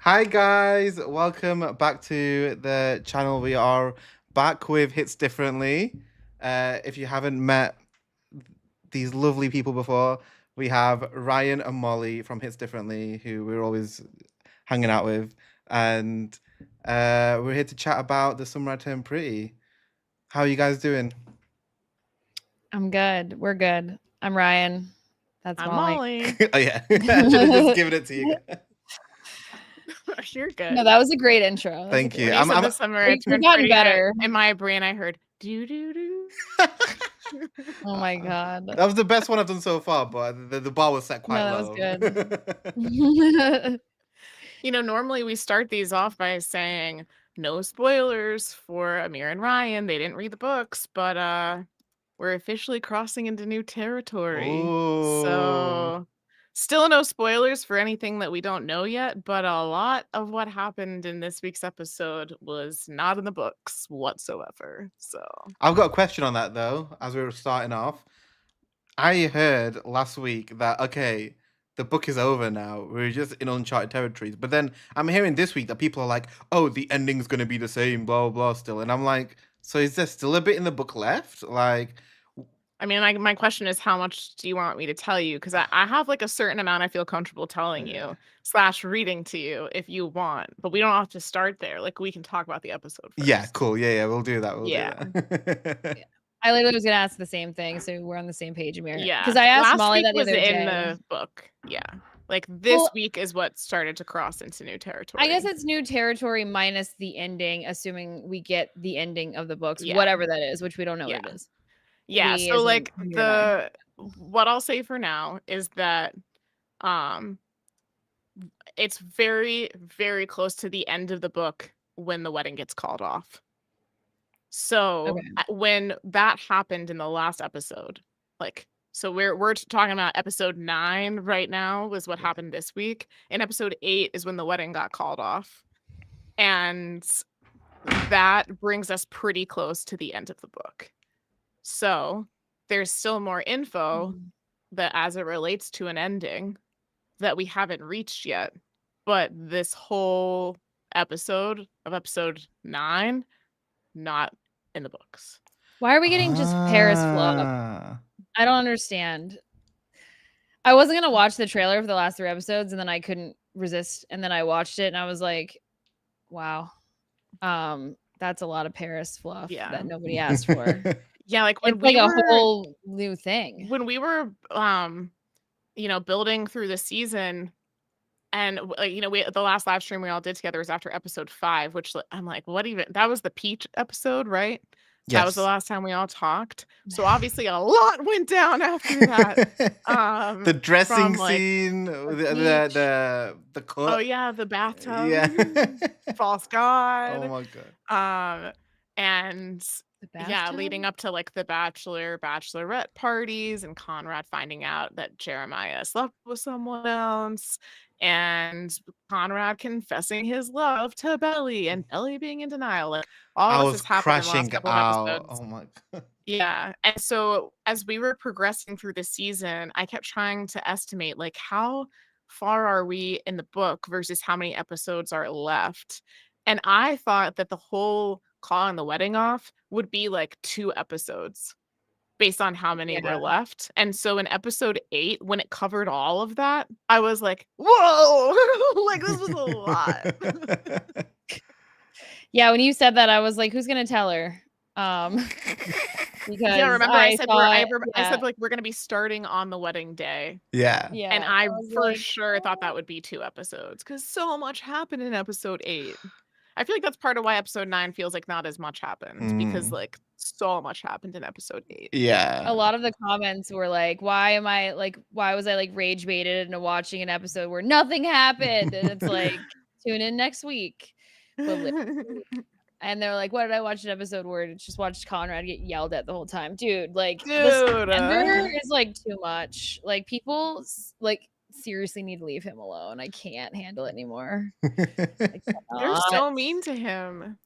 Hi guys, welcome back to the channel. We are back with Hits Differently. If you haven't met these lovely people before, we have Ryan and Molly from Hits Differently, who we're always hanging out with, and we're here to chat about The Summer I Turned Pretty. How are you guys doing? I'm good. We're good. I'm Ryan. That's I'm Molly. Molly. Oh yeah, I should have just given it to you. You're good. No, that was a great intro. That was a Thank good you. When one. you said the summer, I We've turned gotten pretty. better. In my brain, I heard do do do. Oh my god. That was the best one I've done so far, but the bar was set quite No, that was low. good. You know, normally we start these off by saying no spoilers for Ammir and Ryan. They didn't read the books, but we're officially crossing into new territory. Ooh. So still no spoilers for anything that we don't know yet, but a lot of what happened in this week's episode was not in the books whatsoever. So I've got a question on that though, as we were starting off. I heard last week that okay, the book is over now. We're just in uncharted territories. But then I'm hearing this week that people are like, "Oh, the ending's gonna be the same, blah blah, still." And I'm like, "So is there still a bit in the book left?" Like, I mean, my question is, how much do you want me to tell you? Because I have like a certain amount I feel comfortable telling yeah. you / reading to you if you want, but we don't have to start there. Like we can talk about the episode first. Yeah, cool. Yeah, we'll do that. We'll Yeah. do that. I literally was gonna ask the same thing, so we're on the same page, Ammir. Yeah. Because I asked Last Molly week that the was other in day. the book. Yeah. Like this week is what started to cross into new territory. I guess it's new territory minus the ending, assuming we get the ending of the books, Yeah. whatever that is, which we don't know Yeah. what it is. Yeah. We So as in like Ammir and I. what I'll say for now is that it's very, very close to the end of the book when the wedding gets called off. So Okay. when that happened in the last episode, like, so we're talking about episode 9 right now was what happened this week. And episode 8 is when the wedding got called off. And that brings us pretty close to the end of the book. So there's still more info that as it relates to an ending that we haven't reached yet. But this whole episode of episode 9, not in the books. Why are we getting just Paris flop? I don't understand. I wasn't gonna watch the trailer for the last 3 episodes, and then I couldn't resist, and then I watched it, and I was like, "Wow, that's a lot of Paris fluff that nobody asked for." Yeah, like when it's we like were, a whole new thing. When we were, you know, building through the season, and you know, the last live stream we all did together was after episode 5, which I'm like, what even? That was the Peach episode, right? Yes. That was the last time we all talked. So obviously a lot went down after that. The dressing from, like, scene, the cut. Oh yeah, the bathtub. Yeah. False god. Oh my god. And yeah, leading up to like the bachelorette parties and Conrad finding out that Jeremiah slept with someone else, and Conrad confessing his love to Belly and Belly being in denial. Like all this has happened in the last couple of episodes. Oh my god. Yeah. And so as we were progressing through the season, I kept trying to estimate like how far are we in the book versus how many episodes are left. And I thought that the whole calling the wedding off would be like 2 episodes based on how many were left. And so in episode 8, when it covered all of that, I was like, whoa, like this was a lot. Yeah, when you said that, I was like, who's gonna tell her? Because yeah, remember I said like we're gonna be starting on the wedding day. Yeah. And I for sure thought that would be 2 episodes because so much happened in episode 8. I feel like that's part of why episode 9 feels like not as much happened because like so much happened in episode 8. Yeah. A lot of the comments were like, why was I like rage baited into watching an episode where nothing happened? And it's like, tune in next week. And they're like, why did I watch an episode where just watched Conrad get yelled at the whole time? Dude, like this is like too much. Like people like seriously need to leave him alone. I can't handle it anymore. They're so mean to him.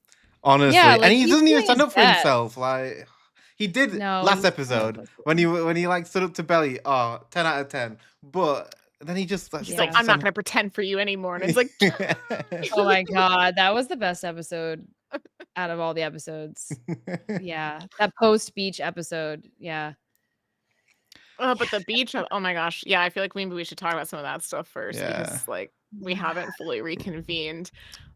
Honestly. Like, and he doesn't even stand up for himself. Like he did last episode when he like stood up to Belly. Oh, 10 out of 10. But then he just She's like, I'm not going to pretend for you anymore. And it's like, oh my God, that was the best episode out of all the episodes. Yeah. That post-beach episode. Yeah. But the beach, oh my gosh. Yeah, I feel like maybe we should talk about some of that stuff first because like we haven't fully reconvened.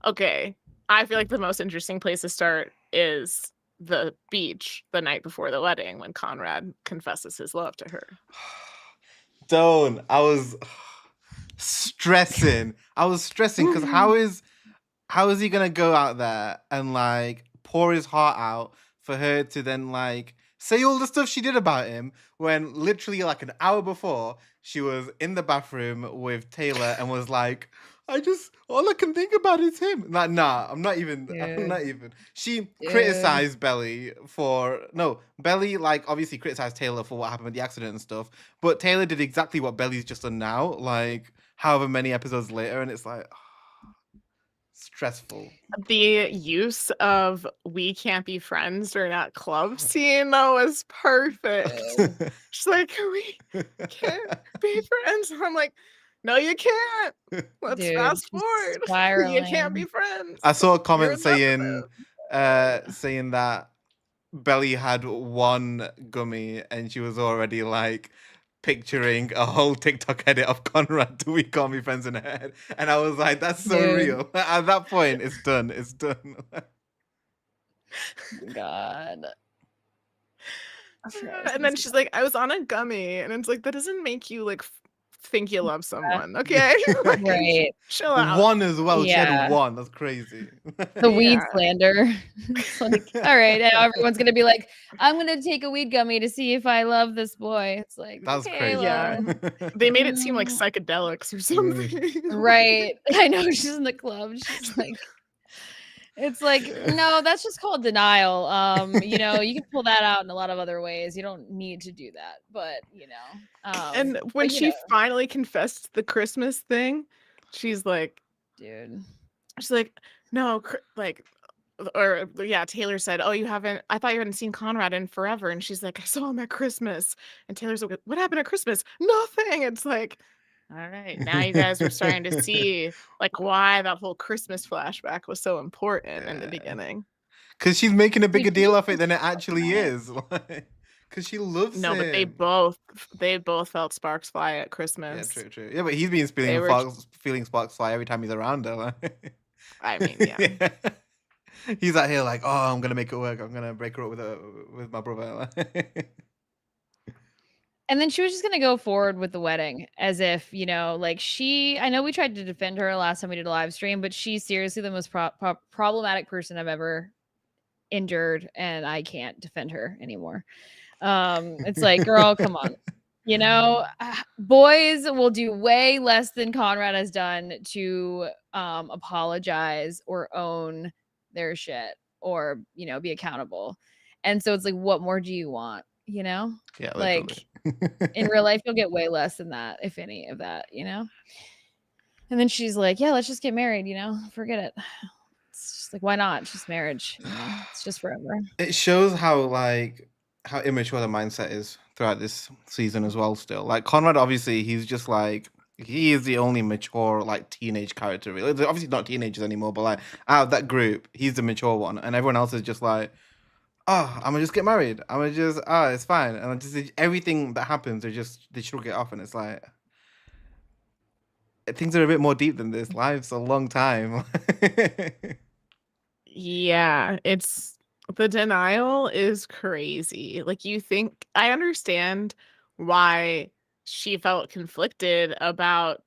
Okay. I feel like the most interesting place to start is the beach the night before the wedding when Conrad confesses his love to her. I was stressing. Because how is he gonna go out there and like pour his heart out for her to then like say all the stuff she did about him when literally like an hour before she was in the bathroom with Taylor and was like, all I can think about is him. Like, nah, I'm not even. She criticized Belly like obviously criticized Taylor for what happened with the accident and stuff, but Taylor did exactly what Belly's just done now, like however many episodes later, and it's like stressful. The use of "we can't be friends" during that club scene though was perfect. She's like, we can't be friends. And I'm like, no, you can't. Let's fast forward. You can't be friends. I saw a comment saying that Belly had one gummy and she was already like picturing a whole TikTok edit of Conrad to "We Can't Be Friends" in her head. And I was like, that's so real. At that point, it's done. It's done. God. And then she's like, I was on a gummy. And it's like, that doesn't make you like think you love someone. Okay. Like, right. Chill out. One as well. She had one. That's crazy. The weed slander. It's like, all right, now everyone's gonna be like, I'm gonna take a weed gummy to see if I love this boy. It's like, that's crazy. Yeah. They made it seem like psychedelics or something. Right. I know, she's in the club. She's like, it's like, no, that's just called denial. You know, you can pull that out in a lot of other ways. You don't need to do that, but you know. And when she finally confessed the Christmas thing, she's like, dude. She's like, no, like, or yeah, Taylor said, oh, I thought you hadn't seen Conrad in forever. And she's like, I saw him at Christmas. And Taylor's like, what happened at Christmas? Nothing. It's like, all right, now you guys are starting to see like why that whole Christmas flashback was so important in the beginning. Because she's making a bigger deal of it than it actually is. Because she loves him. But they both felt sparks fly at Christmas. Yeah, true. Yeah, but he's been feeling sparks fly every time he's around her. I mean, yeah. He's out here like, oh, I'm gonna make it work. I'm gonna break her up with my brother. And then she was just going to go forward with the wedding as if, you know, like I know we tried to defend her last time we did a live stream, but she's seriously the most problematic person I've ever endured. And I can't defend her anymore. It's like, girl, come on. You know, boys will do way less than Conrad has done to apologize or own their shit or, you know, be accountable. And so it's like, what more do you want? You know, yeah, like in real life, you'll get way less than that, if any of that, you know. And then she's like, yeah, let's just get married, you know, forget it. It's just like, why not? It's just marriage, you know? It's just forever. It shows how immature the mindset is throughout this season as well. Still, like Conrad, obviously, he's just like, he is the only mature like teenage character. Really, they're obviously not teenagers anymore, but like out of that group, he's the mature one, and everyone else is just like, oh, I'm gonna just get married. I'm gonna just, it's fine. And just everything that happens, they shrug it off, and it's like things are a bit more deep than this. Life's a long time. Yeah, the denial is crazy. Like I understand why she felt conflicted about,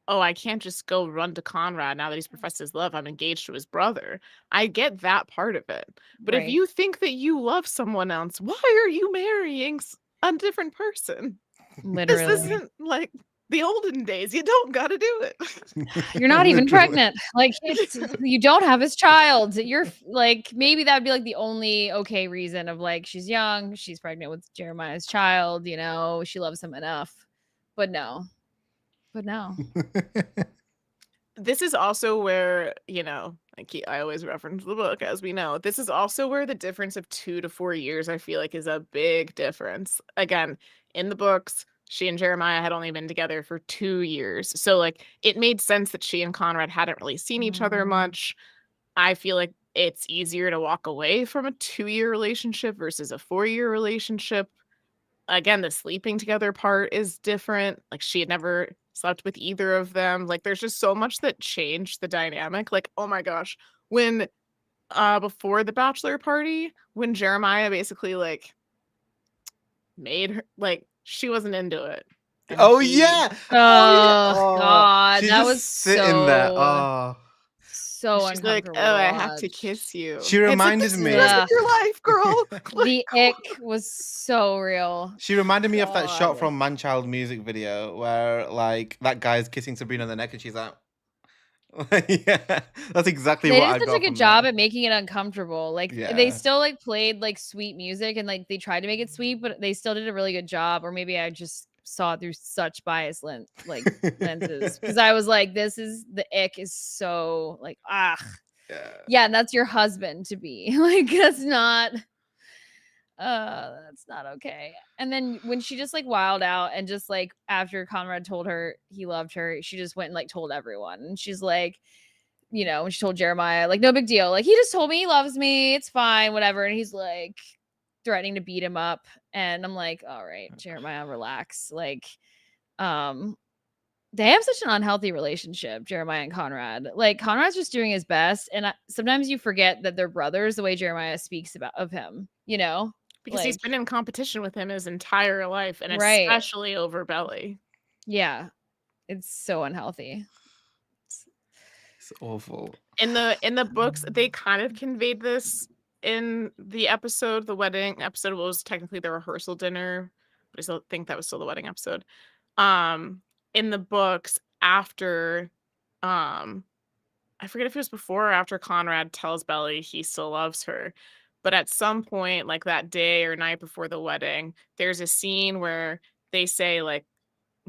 oh, I can't just go run to Conrad now that he's professed his love. I'm engaged to his brother. I get that part of it. But if you think that you love someone else, why are you marrying a different person? Literally. This isn't like the olden days. You don't got to do it. You're not even pregnant. Like, you don't have his child. You're like, maybe that would be like the only okay reason of like, she's young, she's pregnant with Jeremiah's child, you know, she loves him enough. But no. This is also where, you know, I always reference the book, as we know. This is also where the difference of 2 to 4 years, I feel like, is a big difference. Again, in the books, she and Jeremiah had only been together for 2 years. So like it made sense that she and Conrad hadn't really seen each other much. I feel like it's easier to walk away from a 2-year relationship versus a 4-year relationship. Again, the sleeping together part is different. Like she had never slept with either of them. Like there's just so much that changed the dynamic. Like, oh my gosh, when before the bachelor party, when Jeremiah basically like made her like she wasn't into it. And Oh he- yeah. Oh, God, She's that just was sitting there. so- Oh. So she's like, uncomfortable. oh, to I have to watch. kiss you. She It's like, reminded this is me- the rest of your life, girl. The ick was so real. She reminded me of that shot God. from Manchild music video where like that guy's kissing Sabrina on the neck and she's like, yeah, that's exactly They what I did got such a good from job that. at making it uncomfortable. Like Yeah. they still like played like sweet music and like they tried to make it sweet, but they still did a really good job. Or maybe I just saw it through such biased lenses because I was like, this is the ick is so like yeah, and that's your husband to be like that's not okay. And then when she just like wild out and just like after Conrad told her he loved her, she just went and like told everyone. And she's like, you know, when she told Jeremiah, like, no big deal. Like, he just told me he loves me. It's fine, whatever. And he's like threatening to beat him up. And I'm like, all right, Jeremiah, relax. Like, they have such an unhealthy relationship, Jeremiah and Conrad. Like, Conrad's just doing his best. And sometimes you forget that they're brothers the way Jeremiah speaks of him, you know? Because he's been in competition with him his entire life, and Right. especially over Belly. Yeah. It's so unhealthy. It's awful. In the books, they kind of conveyed this in the episode. The wedding episode was technically the rehearsal dinner, but I still think that was still the wedding episode. In the books, after I forget if it was before or after Conrad tells Belly he still loves her. But at some point, like that day or night before the wedding, there's a scene where they say like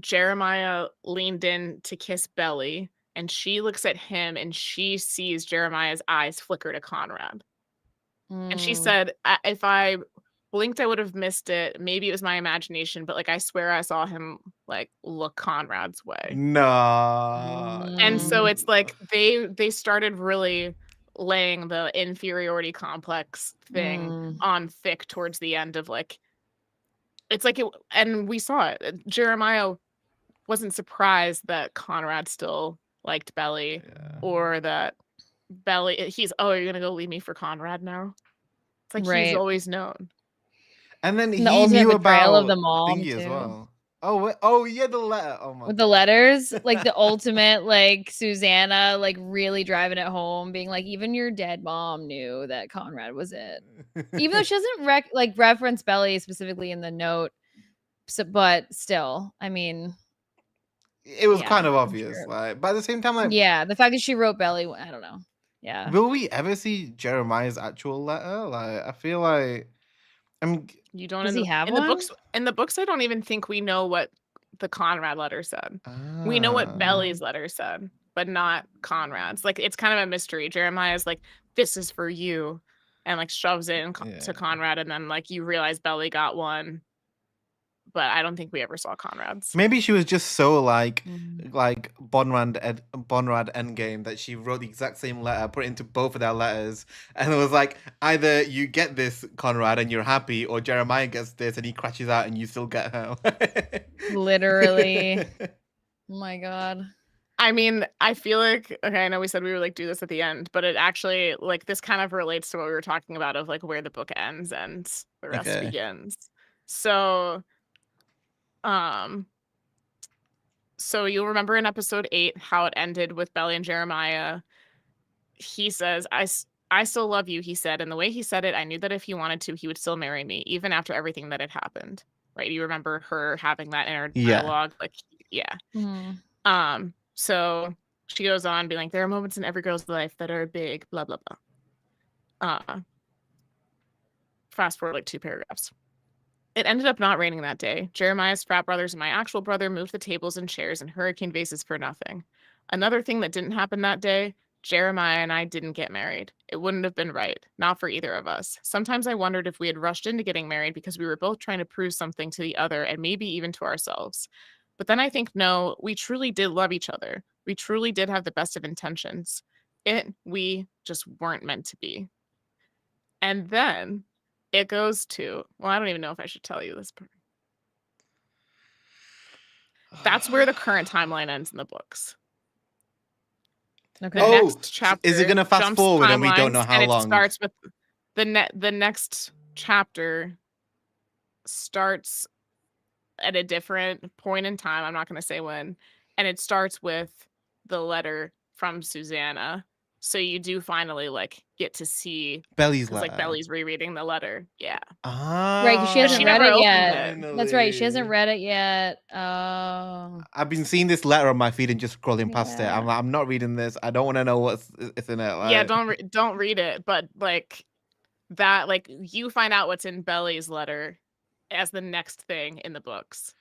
Jeremiah leaned in to kiss Belly, and she looks at him and she sees Jeremiah's eyes flicker to Conrad. And she said, if I blinked, I would have missed it. Maybe it was my imagination, but like I swear I saw him like look Conrad's way. No. And so it's like they started really laying the inferiority complex thing on thick towards the end of like it's like it, and we saw it. Jeremiah wasn't surprised that Conrad still liked Belly or that Belly he's you're gonna go leave me for Conrad now. It's like he's always known. And then he the ultimate knew betrayal about of the mom Thingy as too. well. Yeah, the letter. Oh my With the letters, like the ultimate, like Susannah, like really driving it home, being like, even your dead mom knew that Conrad was it. Even though she doesn't reference Belly specifically in the note, but still, I mean, it was yeah, kind of I'm obvious, sure. like, but at the same time, like, yeah, the fact that she wrote Belly, I don't know. Yeah. will we ever see Jeremiah's actual letter? Like, I feel like, I mean, You don't Does he have in one? the books. In the books, I don't even think we know what the Conrad letter said. We know what Belly's letter said, but not Conrad's. Like it's kind of a mystery. Jeremiah's like, "This is for you," and like shoves it to Conrad, and then like you realize Belly got one, but I don't think we ever saw Conrad's. Maybe she was just so like Bonrad Endgame that she wrote the exact same letter, put it into both of their letters, and it was like either you get this Conrad and you're happy, or Jeremiah gets this and he crashes out and you still get her. Literally. Oh my God. I mean, I feel like I know we said we would like do this at the end, but it actually like this kind of relates to what we were talking about of like where the book ends and the rest begins. So you'll remember in episode 8 how it ended with Belly and Jeremiah. He says, I still love you, he said. And the way he said it, I knew that if he wanted to, he would still marry me, even after everything that had happened. Right? You remember her having that inner dialogue? Like, yeah. So she goes on being like, there are moments in every girl's life that are big, blah, blah, blah. Fast forward like 2 paragraphs. It ended up not raining that day. Jeremiah's frat brothers and my actual brother moved the tables and chairs and hurricane vases for nothing. Another thing that didn't happen that day, Jeremiah and I didn't get married. It wouldn't have been right, not for either of us. Sometimes I wondered if we had rushed into getting married because we were both trying to prove something to the other and maybe even to ourselves. But then I think, no, we truly did love each other. We truly did have the best of intentions. We just weren't meant to be. And then it goes to, well, I don't even know if I should tell you this part. That's where the current timeline ends in the books. Okay. The Oh, next chapter is it gonna fast jumps forward and we don't know timelines, how and long? it starts with the next chapter starts at a different point in time. I'm not going to say when, and it starts with the letter from Susannah. So you do finally like get to see Belly's because like letter. Belly's rereading the letter. Yeah. Ah, Right, 'cause she hasn't she read never it opened yet. it. That's right. She hasn't finally. read it yet. Oh. I've been seeing this letter on my feed and just scrolling past it. Yeah. I'm like, I'm not reading this. I don't want to know what's in it. Like, Yeah, don't read it, but like that, like you find out what's in Belly's letter as the next thing in the books.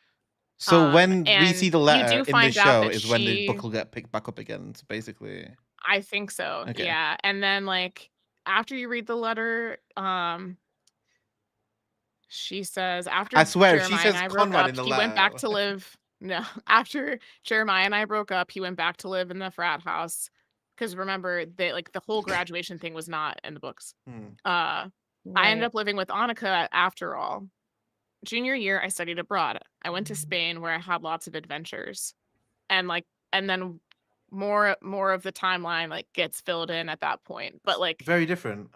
So when we and see the you letter do in the find out show that is when the she- book will get picked back up again. So basically, I think so. Okay. Yeah. And then like after you read the letter, she says after I swear, if she Jeremiah says and I broke Conrad up, in the he went back letter- to live. No, after Jeremiah and I broke up, he went back to live in the frat house. Because remember, they like the whole graduation thing was not in the books. I ended up living with Annika after all. Junior year, I studied abroad. I went to Spain where I had lots of adventures. And then more of the timeline like gets filled in at that point. But like very different.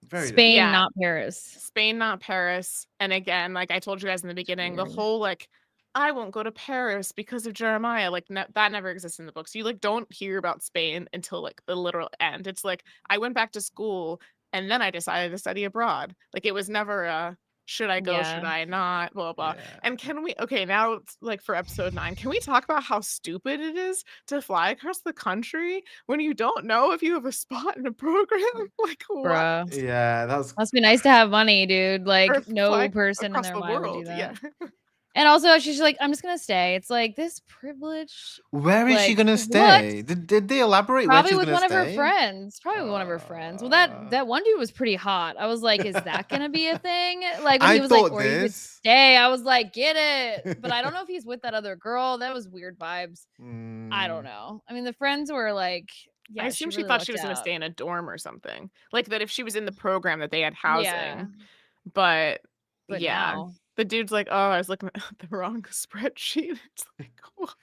Very Spain, Yeah. not Paris. Spain, not Paris. And again, like I told you guys in the beginning, the Weird. whole like I won't go to Paris because of Jeremiah. Like that never exists in the books. You like don't hear about Spain until like the literal end. It's like I went back to school and then I decided to study abroad. Like it was never a should I go, should Yeah. I not, blah blah. Yeah. And can we now it's like for episode 9, can we talk about how stupid it is to fly across the country when you don't know if you have a spot in a program? Like what? Bruh. Yeah, that's Must be nice to have money, dude. Or Like no fly person in across their the mind would do world. that. Yeah. And also, she's like, I'm just gonna stay. It's like this privilege. where is she Like, gonna what? stay? Did they elaborate where Probably she's with gonna one of her stay? friends. Probably with one of her friends. Well, that one dude was pretty hot. I was like, is that gonna be a thing? Like when I he was like, thought or you could this. stay. I was like, get it. But I don't know if he's with that other girl. That was weird vibes. I don't know. I mean, the friends were like, yeah. I assume she really thought she lucked was going to out. stay in a dorm or something. Like that if she was in the program that they had housing. Yeah. But yeah, now the dude's like, oh, I was looking at the wrong spreadsheet. It's like, what?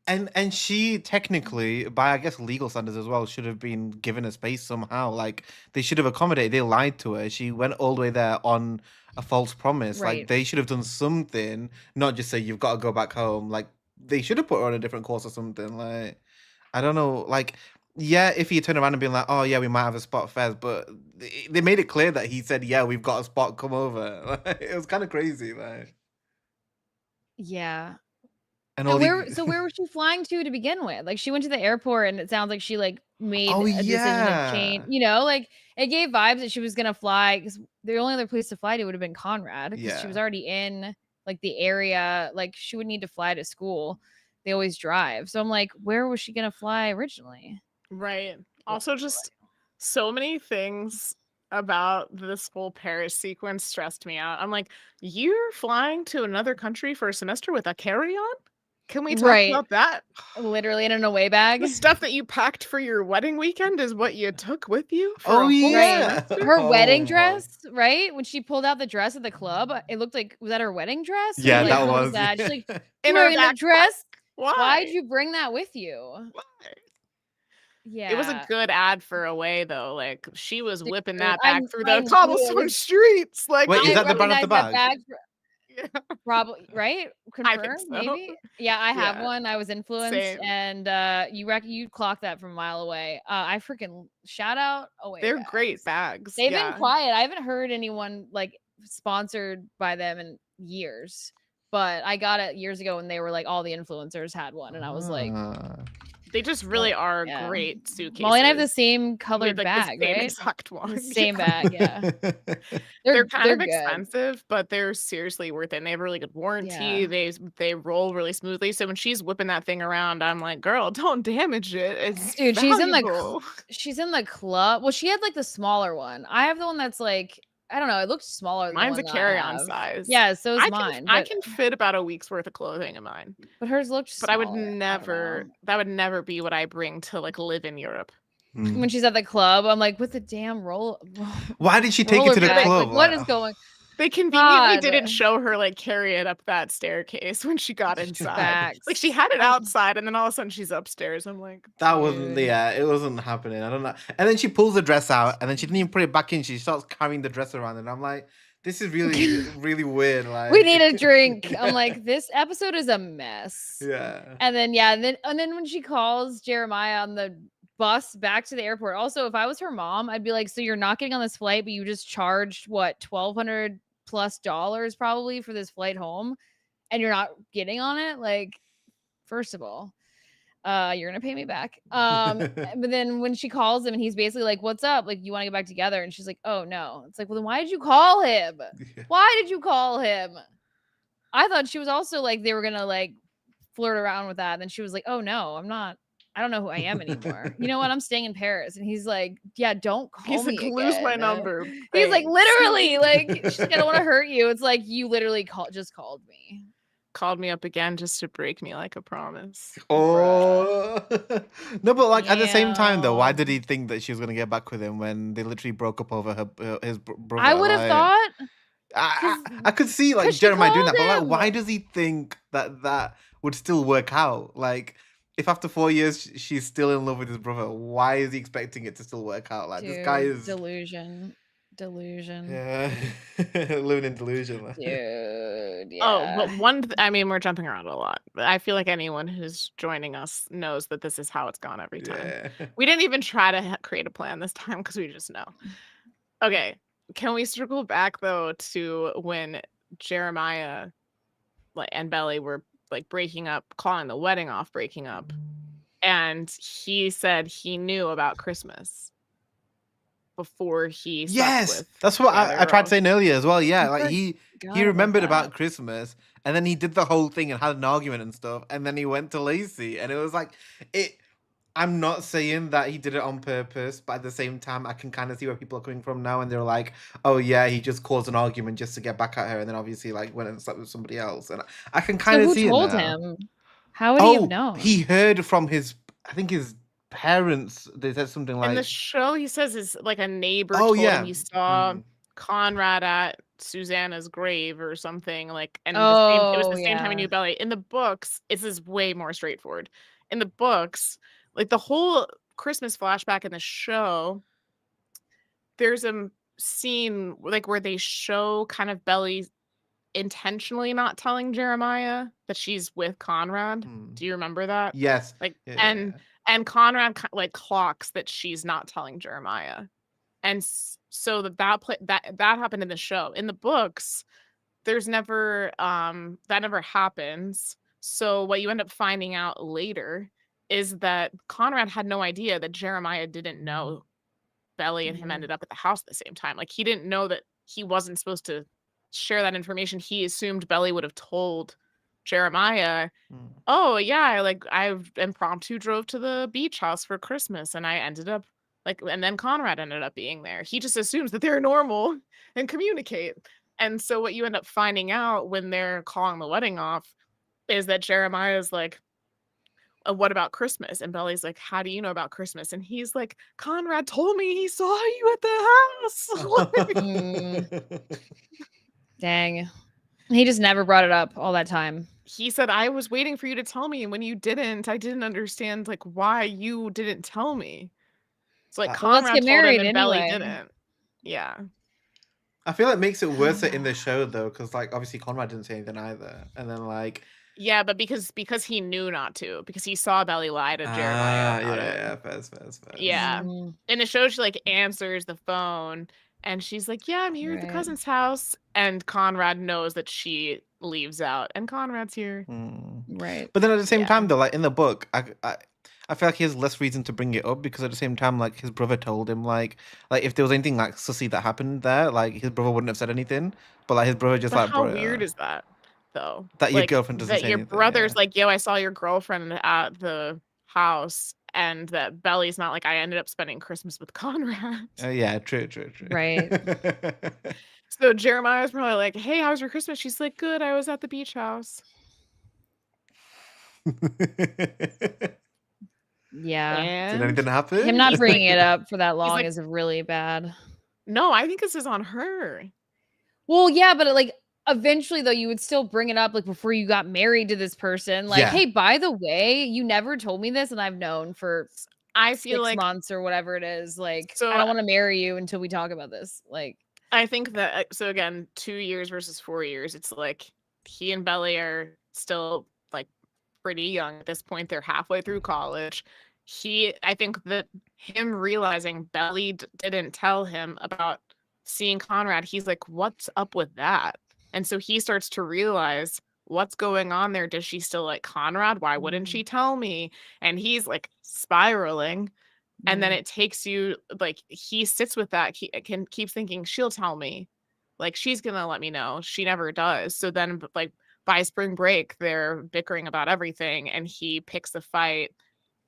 And she technically, by I guess legal standards as well, should have been given a space somehow. Like they should have accommodated. They lied to her. She went all the way there on a false promise. Right. Like they should have done something, not just say you've got to go back home. Like they should have put her on a different course or something. Like I don't know. Like yeah, if he turned around and been like, oh yeah, we might have a spot Fez, but they made it clear that he said, yeah, we've got a spot. Come over. It was kind of crazy. Like yeah. and And all where the... so where was she flying to begin with? Like she went to the airport and it sounds like she like made Oh, a decision to yeah. change, like it gave vibes that she was gonna fly because the only other place to fly to would have been Conrad because she was Yeah. already in like the area, like she would need to fly to school. They always drive. So I'm like, where was she gonna fly originally? Right. Also, just so many things about this whole Paris sequence stressed me out. I'm like, you're flying to another country for a semester with a carry-on? Can we talk Right. about that? Literally in an away bag. The stuff that you packed for your wedding weekend is what you took with you? For Oh, a whole yeah. semester? Her Oh, wedding my. dress, right? When she pulled out the dress at the club, it looked like was that her wedding dress? Yeah, Like, that what was. that? She's like, In you were her in a backpack? dress. Why? Why'd you bring that with you? Why? Yeah, It was a good ad for Away though. Like she was Dude, whipping that I back through knew the it cobblestone was- streets. Like Wait, is I that the brand of the recognized that bag? Yeah. Probably right. I think Confirm, so. maybe. Yeah, I have Yeah. one. I was influenced, Same. and you clocked that from a mile away. I freaking shout out Away. They're bags. great bags. They've yeah. been quiet. I haven't heard anyone like sponsored by them in years. But I got it years ago when they were like all the influencers had one, and I was like, They just really are great suitcases. Molly and I have the same colored like, bag, the same right? exact one. The same bag, yeah. They're kind of good. expensive, but they're seriously worth it. And they have a really good warranty. Yeah. They roll really smoothly. So when she's whipping that thing around, I'm like, girl, don't damage it. It's Dude, valuable. she's in the club. Well, she had like the smaller one. I have the one that's like, I don't know, it looked smaller than Mine's the a one that I carry-on have. size. Yeah, so is mine. I can fit about a week's worth of clothing in mine. But hers looked But smaller. I would never, that would never be what I bring to like live in Europe. When she's at the club, I'm like, with the damn roll. Why did she take it to the club? Like, what is going? They conveniently didn't show her like carry it up that staircase when she got inside. Facts. Like she had it outside, and then all of a sudden she's upstairs. I'm like, that wasn't. Yeah, it wasn't happening. I don't know. And then she pulls the dress out, and then she didn't even put it back in. She starts carrying the dress around, and I'm like, this is really, really weird. Like, we need a drink. I'm like, this episode is a mess. Yeah. And then and then when she calls Jeremiah on the bus back to the airport. Also, if I was her mom, I'd be like, so you're not getting on this flight, but you just charged what $1,200+ probably for this flight home, and you're not getting on it. Like, first of all, you're gonna pay me back. But then when she calls him and he's basically like, what's up? Like, you want to get back together? And she's like, oh no. It's like, well, then why did you call him? Why did you call him? I thought she was also like, they were gonna like flirt around with that. And then she was like, oh no, I'm not. I don't know who I am anymore. You know what? I'm staying in Paris. And he's like, yeah, don't call me again. Lose my number. He's like, literally, like, she's like, I don't want to hurt you. It's like, you literally just called me. Called me up again just to break me like a promise. Oh. No, but like at the same time though, why did he think that she was gonna get back with him when they literally broke up over his brother? I would have thought. I could see like Jeremiah doing that, but like, why does he think that would still work out? Like, if after 4 years she's still in love with his brother, why is he expecting it to still work out? Like, dude, this guy is delusion. Yeah, living in delusion. Dude, yeah. Oh, but I mean, we're jumping around a lot, but I feel like anyone who's joining us knows that this is how it's gone every time. Yeah. We didn't even try to create a plan this time because we just know. Okay, can we circle back though to when Jeremiah and Belly were like breaking up, calling the wedding off, breaking up, and he said he knew about Christmas before he that's what I tried saying earlier as well. Yeah, like he remembered about Christmas, and then he did the whole thing and had an argument and stuff, and then he went to Lacey, and it was like I'm not saying that he did it on purpose, but at the same time, I can kind of see where people are coming from now, and they're like, "Oh yeah, he just caused an argument just to get back at her," and then obviously like went and slept with somebody else, and I can kind of see it now. Who told him? How would he have known? He heard from his parents. They said something like in the show. He says his like a neighbor told him he saw Conrad at Susannah's grave or something like, and it was the same time he knew Belly. In the books, this is way more straightforward. In the books, like the whole Christmas flashback in the show, there's a scene like where they show kind of Belly intentionally not telling Jeremiah that she's with Conrad. Do you remember that? Yes. Like and Conrad like clocks that she's not telling Jeremiah, and so that happened in the show. In the books, there's never that never happens. So what you end up finding out later is that Conrad had no idea that Jeremiah didn't know Belly and him ended up at the house at the same time. Like he didn't know that he wasn't supposed to share that information. He assumed Belly would have told Jeremiah, oh yeah, I impromptu drove to the beach house for Christmas and I ended up and then Conrad ended up being there. He just assumes that they're normal and communicate. And so what you end up finding out when they're calling the wedding off is that Jeremiah's like, what about Christmas? And Belly's like, how do you know about Christmas? And he's like, Conrad told me he saw you at the house. Dang. He just never brought it up all that time. He said, I was waiting for you to tell me, and when you didn't, I didn't understand like why you didn't tell me. It's like Conrad let's get married told him and anyway. Belly didn't. Yeah. I feel it makes it worse in the show though, because like obviously Conrad didn't say anything either, and then like yeah, but because he knew not to, because he saw Belly lie to Jeremiah. Fair. Yeah. In the show, she like answers the phone. And she's like, yeah, I'm here at the cousin's house. And Conrad knows that she leaves out. And Conrad's here. Right. But then at the same time, though, like in the book, I feel like he has less reason to bring it up because at the same time, like his brother told him, like if there was anything like sussy that happened there, like his brother wouldn't have said anything, but like his brother just But like how brought it weird up. is that, though? That your Like, girlfriend doesn't that say your anything. Yeah. brother's like, yo, I saw your girlfriend at the house, and that Belly's not like, I ended up spending Christmas with Conrad. Yeah, true. Right. So Jeremiah's probably like, hey, how was your Christmas? She's like, good, I was at the beach house. Yeah. Did And anything happen? Him not bringing it up for that long like- is really bad. no, I think this is on her. Well, yeah, but like eventually though, you would still bring it up like before you got married to this person. Like, Yeah. hey, by the way, you never told me this, and I've known for I feel 6 like months or whatever it is. Like, So, I don't want to marry you until we talk about this. Like, I think that so again, 2 years versus 4 years. It's like he and Belly are still like pretty young at this point. They're halfway through college. I think that him realizing Belly didn't tell him about seeing Conrad, he's like, what's up with that? And so he starts to realize what's going on there. Does she still like Conrad? Why wouldn't she tell me? And he's like spiraling. And then it takes you like he sits with that. He keeps thinking she'll tell me, like she's gonna let me know. She never does. So then, like by spring break, they're bickering about everything, and he picks a fight,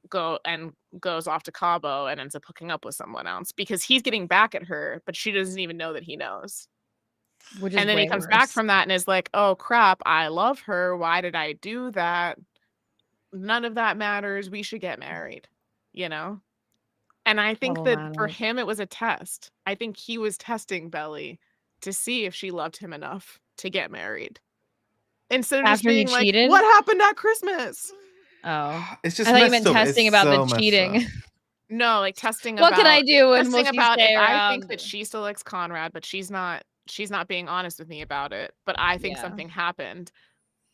goes off to Cabo, and ends up hooking up with someone else because he's getting back at her, but she doesn't even know that he knows. which is And then he way comes back worse. from that and is like, "Oh crap, I love her. Why did I do that? None of that matters. We should get married." You know? And I think that for him, it was a test. I think he was testing Belly to see if she loved him enough to get married. Instead of just After he being like, cheated? what happened at Christmas? Oh, It's just I thought you messed meant up. testing It's about so the messed cheating. up. No, like testing What about can I do and will testing she about stay if I think around? that she still likes Conrad, but she's not being honest with me about it. But I think Yeah. something happened.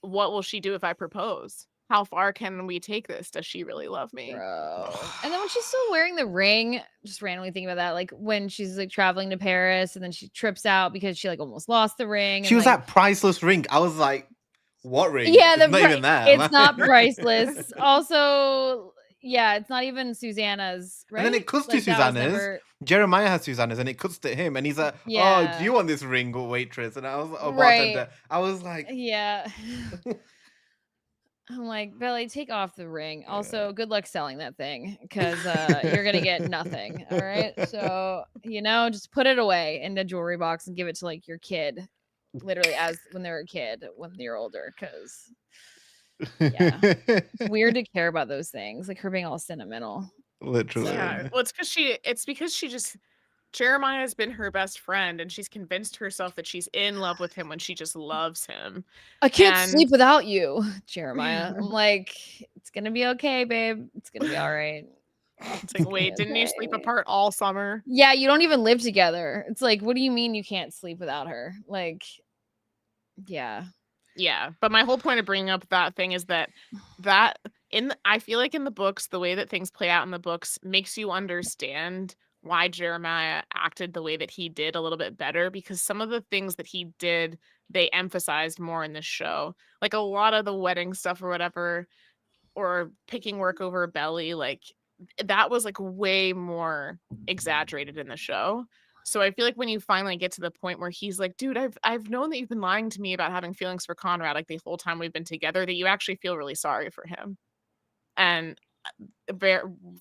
What will she do if I propose? How far can we take this? Does she really love me? Bro. And then when she's still wearing the ring, just randomly thinking about that, like when she's like traveling to Paris and then she trips out because she like almost lost the ring. She and, was like, that priceless ring. I was like, what ring? yeah, It's not even there. it's not priceless. Also, yeah, it's not even Susannah's, right? And then it cuts to Like, that was Susannah's. never- Jeremiah has Susannah's, and it cuts to him, and he's like, "Oh, Yeah. do you want this ring, waitress?" And I was, "Oh, Right. bartender." I was like, Yeah. I'm like, Belly, take off the ring. Also, good luck selling that thing because you're gonna get nothing. All right. So, just put it away in the jewelry box and give it to like your kid, literally as when they're a kid, when you're older. Because yeah, it's weird to care about those things, like her being all sentimental. literally. Yeah. Well, it's because she just Jeremiah has been her best friend, and she's convinced herself that she's in love with him when she just loves him. I can't And- sleep without you, Jeremiah. I'm like, it's gonna be okay, babe. It's gonna be all right. It's like, wait, didn't you sleep apart all summer? Yeah, you don't even live together. It's like, what do you mean you can't sleep without her? Like, yeah. Yeah, but my whole point of bringing up that thing is that I feel like in the books, the way that things play out in the books makes you understand why Jeremiah acted the way that he did a little bit better, because some of the things that he did, they emphasized more in this show. Like a lot of the wedding stuff or whatever, or picking work over Belly, like that was like way more exaggerated in the show. So I feel like when you finally get to the point where he's like, dude, I've known that you've been lying to me about having feelings for Conrad like the whole time we've been together, that you actually feel really sorry for him. And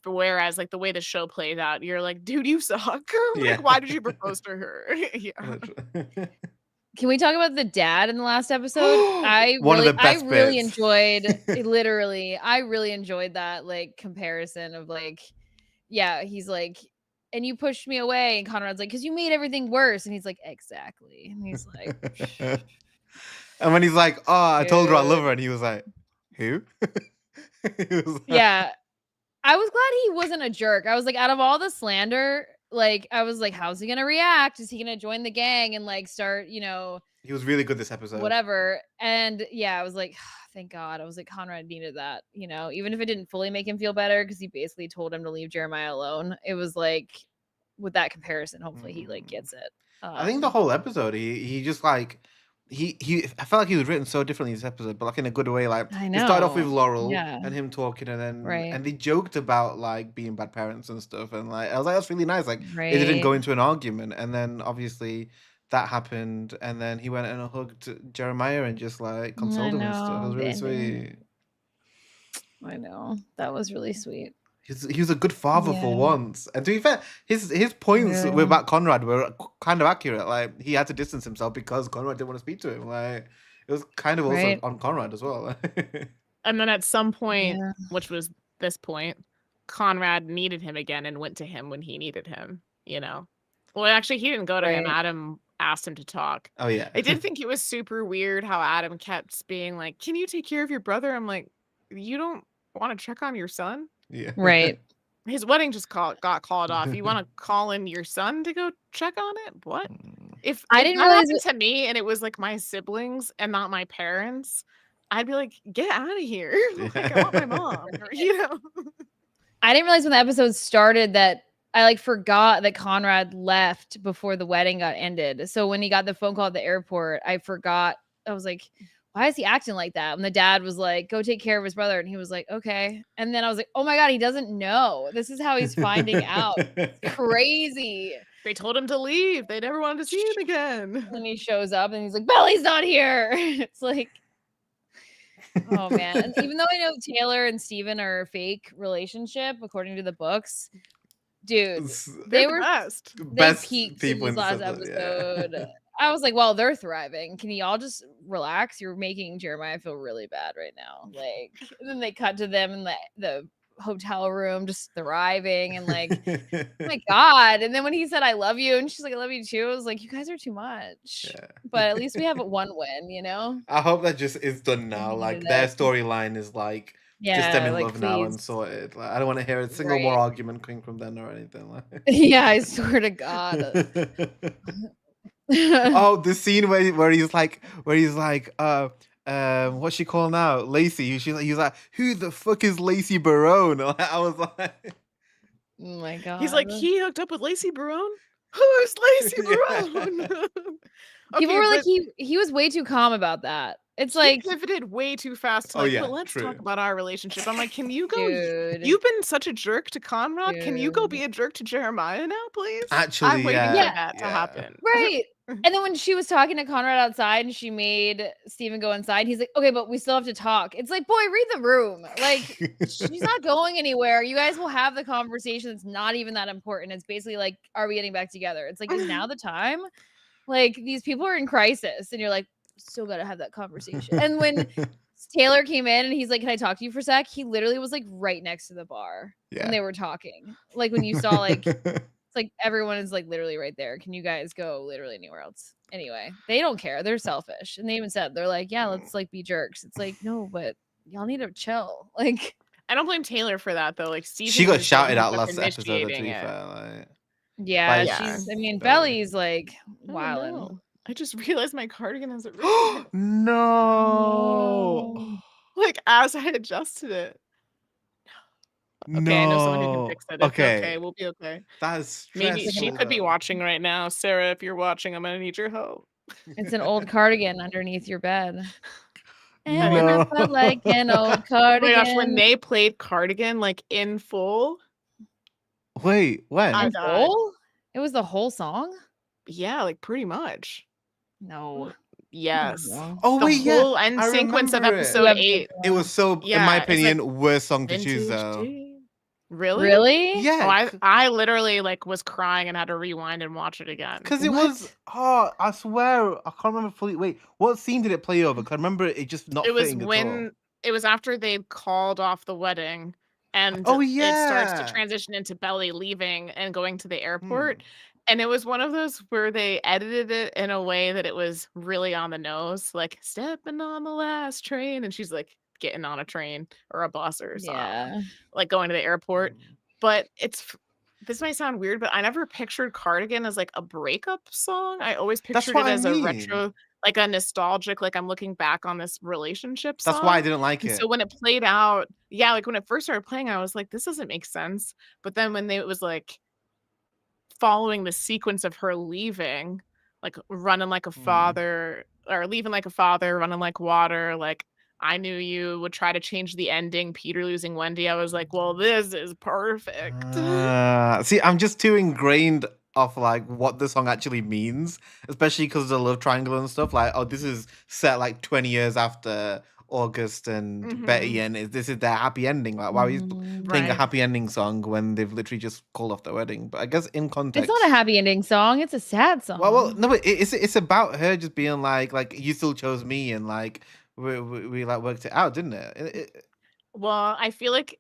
whereas like the way the show played out, you're like, dude, you suck. Yeah. Like, why did you propose to her? Yeah. Can we talk about the dad in the last episode? One of the best I really bits. enjoyed literally. I really enjoyed that like comparison of like, yeah, he's like, and you pushed me away, and Conrad's like, because you made everything worse, and he's like, exactly, and he's like, And when he's like, "Oh, I told her I love Dude. her," and he was like, "Who?" He was like- yeah. I was glad he wasn't a jerk. I was like, out of all the slander, like, I was like, how's he gonna react? Is he gonna join the gang and like start, He was really good this episode. whatever? And yeah, I was like, thank God. I was like, Conrad needed that, even if it didn't fully make him feel better because he basically told him to leave Jeremiah alone. It was like, with that comparison, hopefully he like gets it. I think the whole episode, he just like I felt like he was written so differently in this episode, but like in a good way. Like I it started off with know. Laurel Yeah. and him talking, and then Right. they joked about like being bad parents and stuff, and like I was like, that's really nice. Like it didn't go Right. into an argument, and then obviously that happened, and then he went and hugged Jeremiah and just like consoled I him and stuff. It know. was The really ending. sweet. I know. That was really sweet. He was a good father for Yeah. once. And to be fair, his points Really. about Conrad were kind of accurate. Like he had to distance himself because Conrad didn't want to speak to him. Like it was kind of also Right. on Conrad as well. And then at some point, Yeah. which was this point, Conrad needed him again and went to him when he needed him, you know. Well, actually, he didn't go to him. Right. Adam asked him to talk. Oh yeah. I did think it was super weird how Adam kept being like, "Can you take care of your brother?" I'm like, "You don't want to check on your son?" Yeah. Right. His wedding just got called off. You want to call in your son to go check on it? What? If I if didn't that realize happened to me and it was like my siblings and not my parents, I'd be like, "Get out of here!" Like, I want my mom. Or, you know. I didn't realize when the episode started that I like forgot that Conrad left before the wedding got ended. So when he got the phone call at the airport, I forgot. I was like, why is he acting like that? And the dad was like, go take care of his brother. And he was like, okay. And then I was like, oh my God, he doesn't know. This is how he's finding out. It's crazy. They told him to leave. They never wanted to see him again. And then he shows up and he's like, Belly's not here. It's like, oh man. And even though I know Taylor and Steven are a fake relationship, according to the books, dude, they were best. they peaked in people this last episode. I was like, well, they're thriving. Can y'all just relax? You're making Jeremiah feel really bad right now. Like, and then they cut to them in the hotel room just thriving and like, oh my God. And then when he said, I love you, and she's like, I love you too, I was like, you guys are too much. Yeah. But at least we have one win, you know? I hope that just is done now. Like their storyline is like just them in love now and sorted. Like I don't want to hear a single more argument coming from them or anything. Like yeah, I swear to God. Oh, the scene where he's like, what's she called now? Lacey. He's like, who the fuck is Lacey Barone? I was like, oh my God. He's like, he hooked up with Lacey Barone? Who's Lacey Barone? People were like, he was way too calm about that. It's like pivoted way too fast. Like, but let's talk about our relationship. I'm like, can you go? Dude. You've been such a jerk to Conrad. Dude. Can you go be a jerk to Jeremiah now, please? Actually, I'm waiting for that to happen. Right. And then when she was talking to Conrad outside and she made Steven go inside, he's like, okay, but we still have to talk. It's like, boy, read the room. Like, she's not going anywhere. You guys will have the conversation. It's not even that important. It's basically like, are we getting back together? It's like, is now the time? Like, these people are in crisis. And you're like, still got to have that conversation. And when Taylor came in and he's like, can I talk to you for a sec? He literally was like right next to the bar when they were talking. Like, when you saw like... It's like everyone is like literally right there. Can you guys go literally anywhere else? Anyway, they don't care. They're selfish. And they even said, they're like, yeah, let's like be jerks. It's like, no, but y'all need to chill. Like, I don't blame Taylor for that though. Like, Steven she got shouted out last episode, to be fair. Like, yeah, she's, I mean, Belly's like, wildin'. I just realized my cardigan has it. No. Like, as I adjusted it. Okay, I know someone who can fix it. It's okay, we'll be okay. That's maybe she could be watching right now. Sarah, if you're watching, I'm gonna need your help. It's an old cardigan underneath your bed. And I felt like an old cardigan. Oh my gosh, when they played Cardigan like in full. Wait, when? In full? It was the whole song? Yeah, like pretty much. No. Yes. Oh the wait, whole end sequence of episode 8. It was so, in my opinion, worst song to choose though. Really? Really? Yeah. Oh, I literally like was crying and had to rewind and watch it again. Because it was, I swear, I can't remember fully. Wait, what scene did it play over? Because I remember it just not fitting at all. It was after they called off the wedding and it starts to transition into Belly leaving and going to the airport. And it was one of those where they edited it in a way that it was really on the nose, like stepping on the last train. And she's like getting on a train or a bus or something, like going to the airport. But this might sound weird, but I never pictured Cardigan as like a breakup song. I always pictured it as a retro, like a nostalgic, like I'm looking back on this relationship song. That's why I didn't like it. So when it played out, like when it first started playing, I was like, this doesn't make sense. But then when it was like following the sequence of her leaving, like running like a father or leaving like a father, running like water, like I knew you would try to change the ending, Peter losing Wendy. I was like, well, this is perfect. See, I'm just too ingrained of like what the song actually means, especially because of the love triangle and stuff. Like, oh, this is set like 20 years after August and Betty, and this is their happy ending. Like, why are you playing a Right. happy ending song when they've literally just called off their wedding? But I guess in It's context, not a happy ending song. It's a sad song. well, no, but it's about her just being like you still chose me, and like we like worked it out, didn't it? Well, I feel like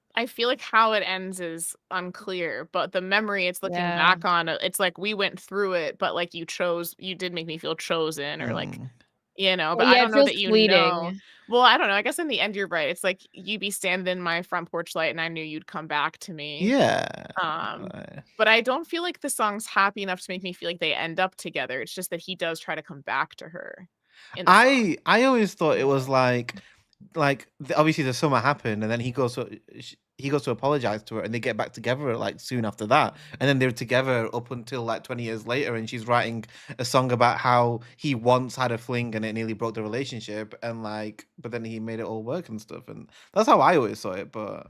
how it ends is unclear, but the memory it's looking Yeah. back on, it's like we went through it, but like you did make me feel chosen, or like, you know, but yeah, I don't it know feels that you fleeting. know. Well, I don't know. I guess in the end you're right. It's like you be standing in my front porch light and I knew you'd come back to me. Yeah. But I don't feel like the song's happy enough to make me feel like they end up together. It's just that he does try to come back to her in the song. I always thought it was like obviously the summer happened, and then he goes to apologize to her, and they get back together like soon after that, and then they're together up until like 20 years later, and she's writing a song about how he once had a fling and it nearly broke the relationship, and like but then he made it all work and stuff, and that's how I always saw it. But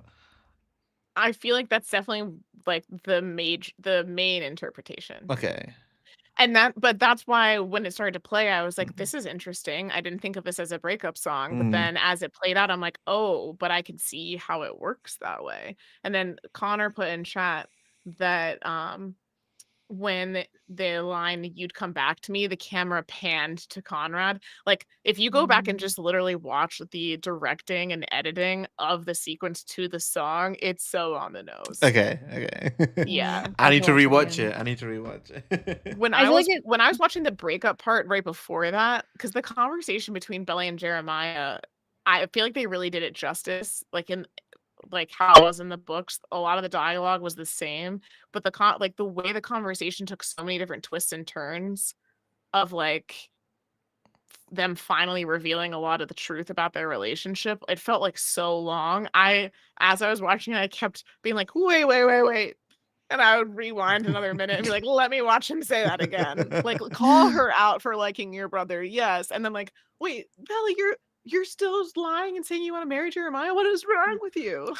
I feel like that's definitely like the main interpretation. okay. And but that's why when it started to play, I was like, this is interesting. I didn't think of this as a breakup song, but then as it played out, I'm like, oh, but I can see how it works that way. And then Connor put in chat that when the line "you'd come back to me," the camera panned to Conrad. Like if you go back and just literally watch the directing and editing of the sequence to the song, it's so on the nose. Okay. Yeah. I need to rewatch it. When I was watching the breakup part right before that, because the conversation between Belly and Jeremiah, I feel like they really did it justice. Like in like how it was in the books, a lot of the dialogue was the same, but the way the conversation took so many different twists and turns of like them finally revealing a lot of the truth about their relationship, it felt like so long. As I was watching it, I kept being like, wait. And I would rewind another minute and be like, let me watch him say that again. Like, call her out for liking your brother. Yes. And then like, wait, Belly, you're still lying and saying you want to marry Jeremiah? What is wrong with you?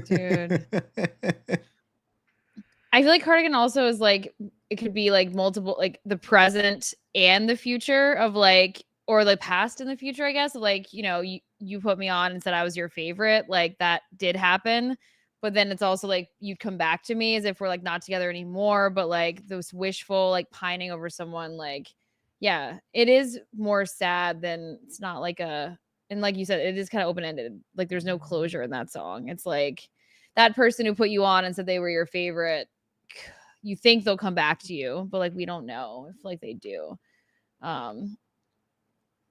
Dude. I feel like Cardigan also is like, it could be like multiple, like the present and the future of like, or the past and the future, I guess. Like, you know, you put me on and said I was your favorite. Like that did happen. But then it's also like you'd come back to me as if we're like not together anymore. But like those wishful, like pining over someone, like, yeah, it is more sad than it's not like and like you said, it is kind of open-ended. Like there's no closure in that song. It's like that person who put you on and said they were your favorite, you think they'll come back to you, but like we don't know if like they do.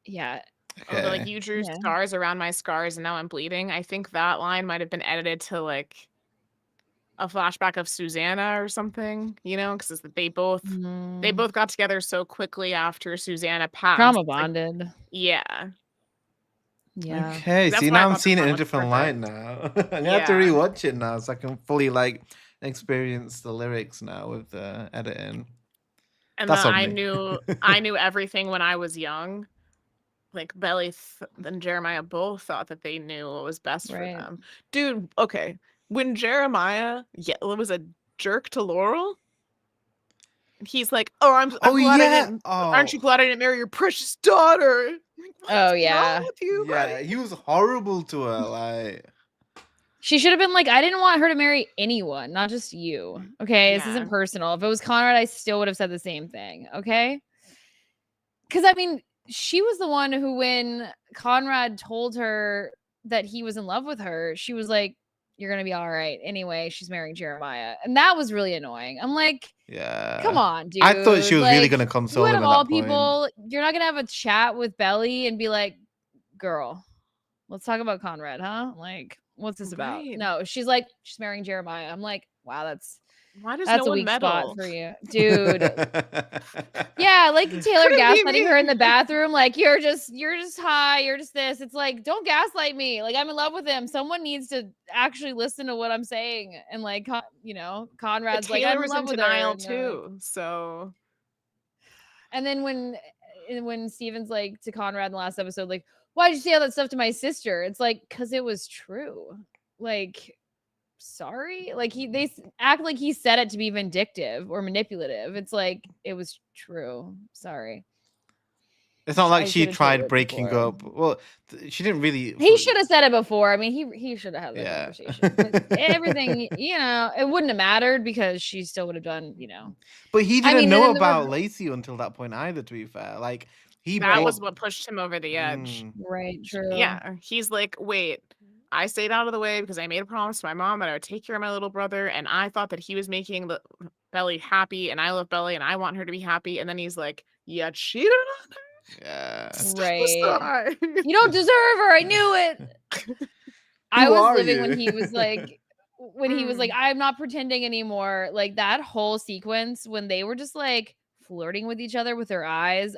Yeah. Okay. Like you drew stars around my scars and now I'm bleeding. I think that line might have been edited to like a flashback of Susannah or something, you know, because they both got together so quickly after Susannah passed. Trauma bonded. Like, yeah. Okay. See, now I'm seeing it in a different light now. I'm gonna have to rewatch it now so I can fully like experience the lyrics now with the editing. And then I knew everything when I was young. Like Belly and Jeremiah both thought that they knew what was best for them. Dude, okay. When Jeremiah was a jerk to Laurel, he's like, aren't you glad I didn't marry your precious daughter? Like, what's wrong with you, buddy? He was horrible to her. Like she should have been like, I didn't want her to marry anyone, not just you. Okay, this isn't personal. If it was Conrad, I still would have said the same thing. Okay, because I mean, she was the one who, when Conrad told her that he was in love with her, she was like, you're going to be all right. Anyway, she's marrying Jeremiah. And that was really annoying. I'm like, come on, dude. I thought she was really going to console him at that point. People, you're not going to have a chat with Belly and be like, girl, let's talk about Conrad, huh? Like, what's this about? No, she's like, she's marrying Jeremiah. I'm like, wow, that's a weak spot for you, dude. Yeah, like Taylor gaslighting her in the bathroom, like you're just high, you're just this. It's like, don't gaslight me. Like I'm in love with him. Someone needs to actually listen to what I'm saying. And like, you know, Conrad's like, I'm in love with denial her. too. So, and then when when Steven's like to Conrad in the last episode, like, why'd you say all that stuff to my sister? It's like, because it was true. Like, sorry, like they act like he said it to be vindictive or manipulative. It's like it was true. Sorry. It's not like I she should've told tried it breaking before. up. Well, she didn't really. He should have said it before. I mean, he should have had that Yeah. conversation. But everything, it wouldn't have mattered because she still would have done, But he I didn't mean, know then about Lacey until that point either. To be fair, like that was what pushed him over the edge. Right, true. Yeah, he's like, wait, I stayed out of the way because I made a promise to my mom that I would take care of my little brother, and I thought that he was making Belly happy, and I love Belly, and I want her to be happy. And then he's like, "Yeah, cheated on her." Yeah, right. You don't deserve her. I knew it. I was living when he was like, I'm not pretending anymore. Like that whole sequence when they were just like flirting with each other with their eyes.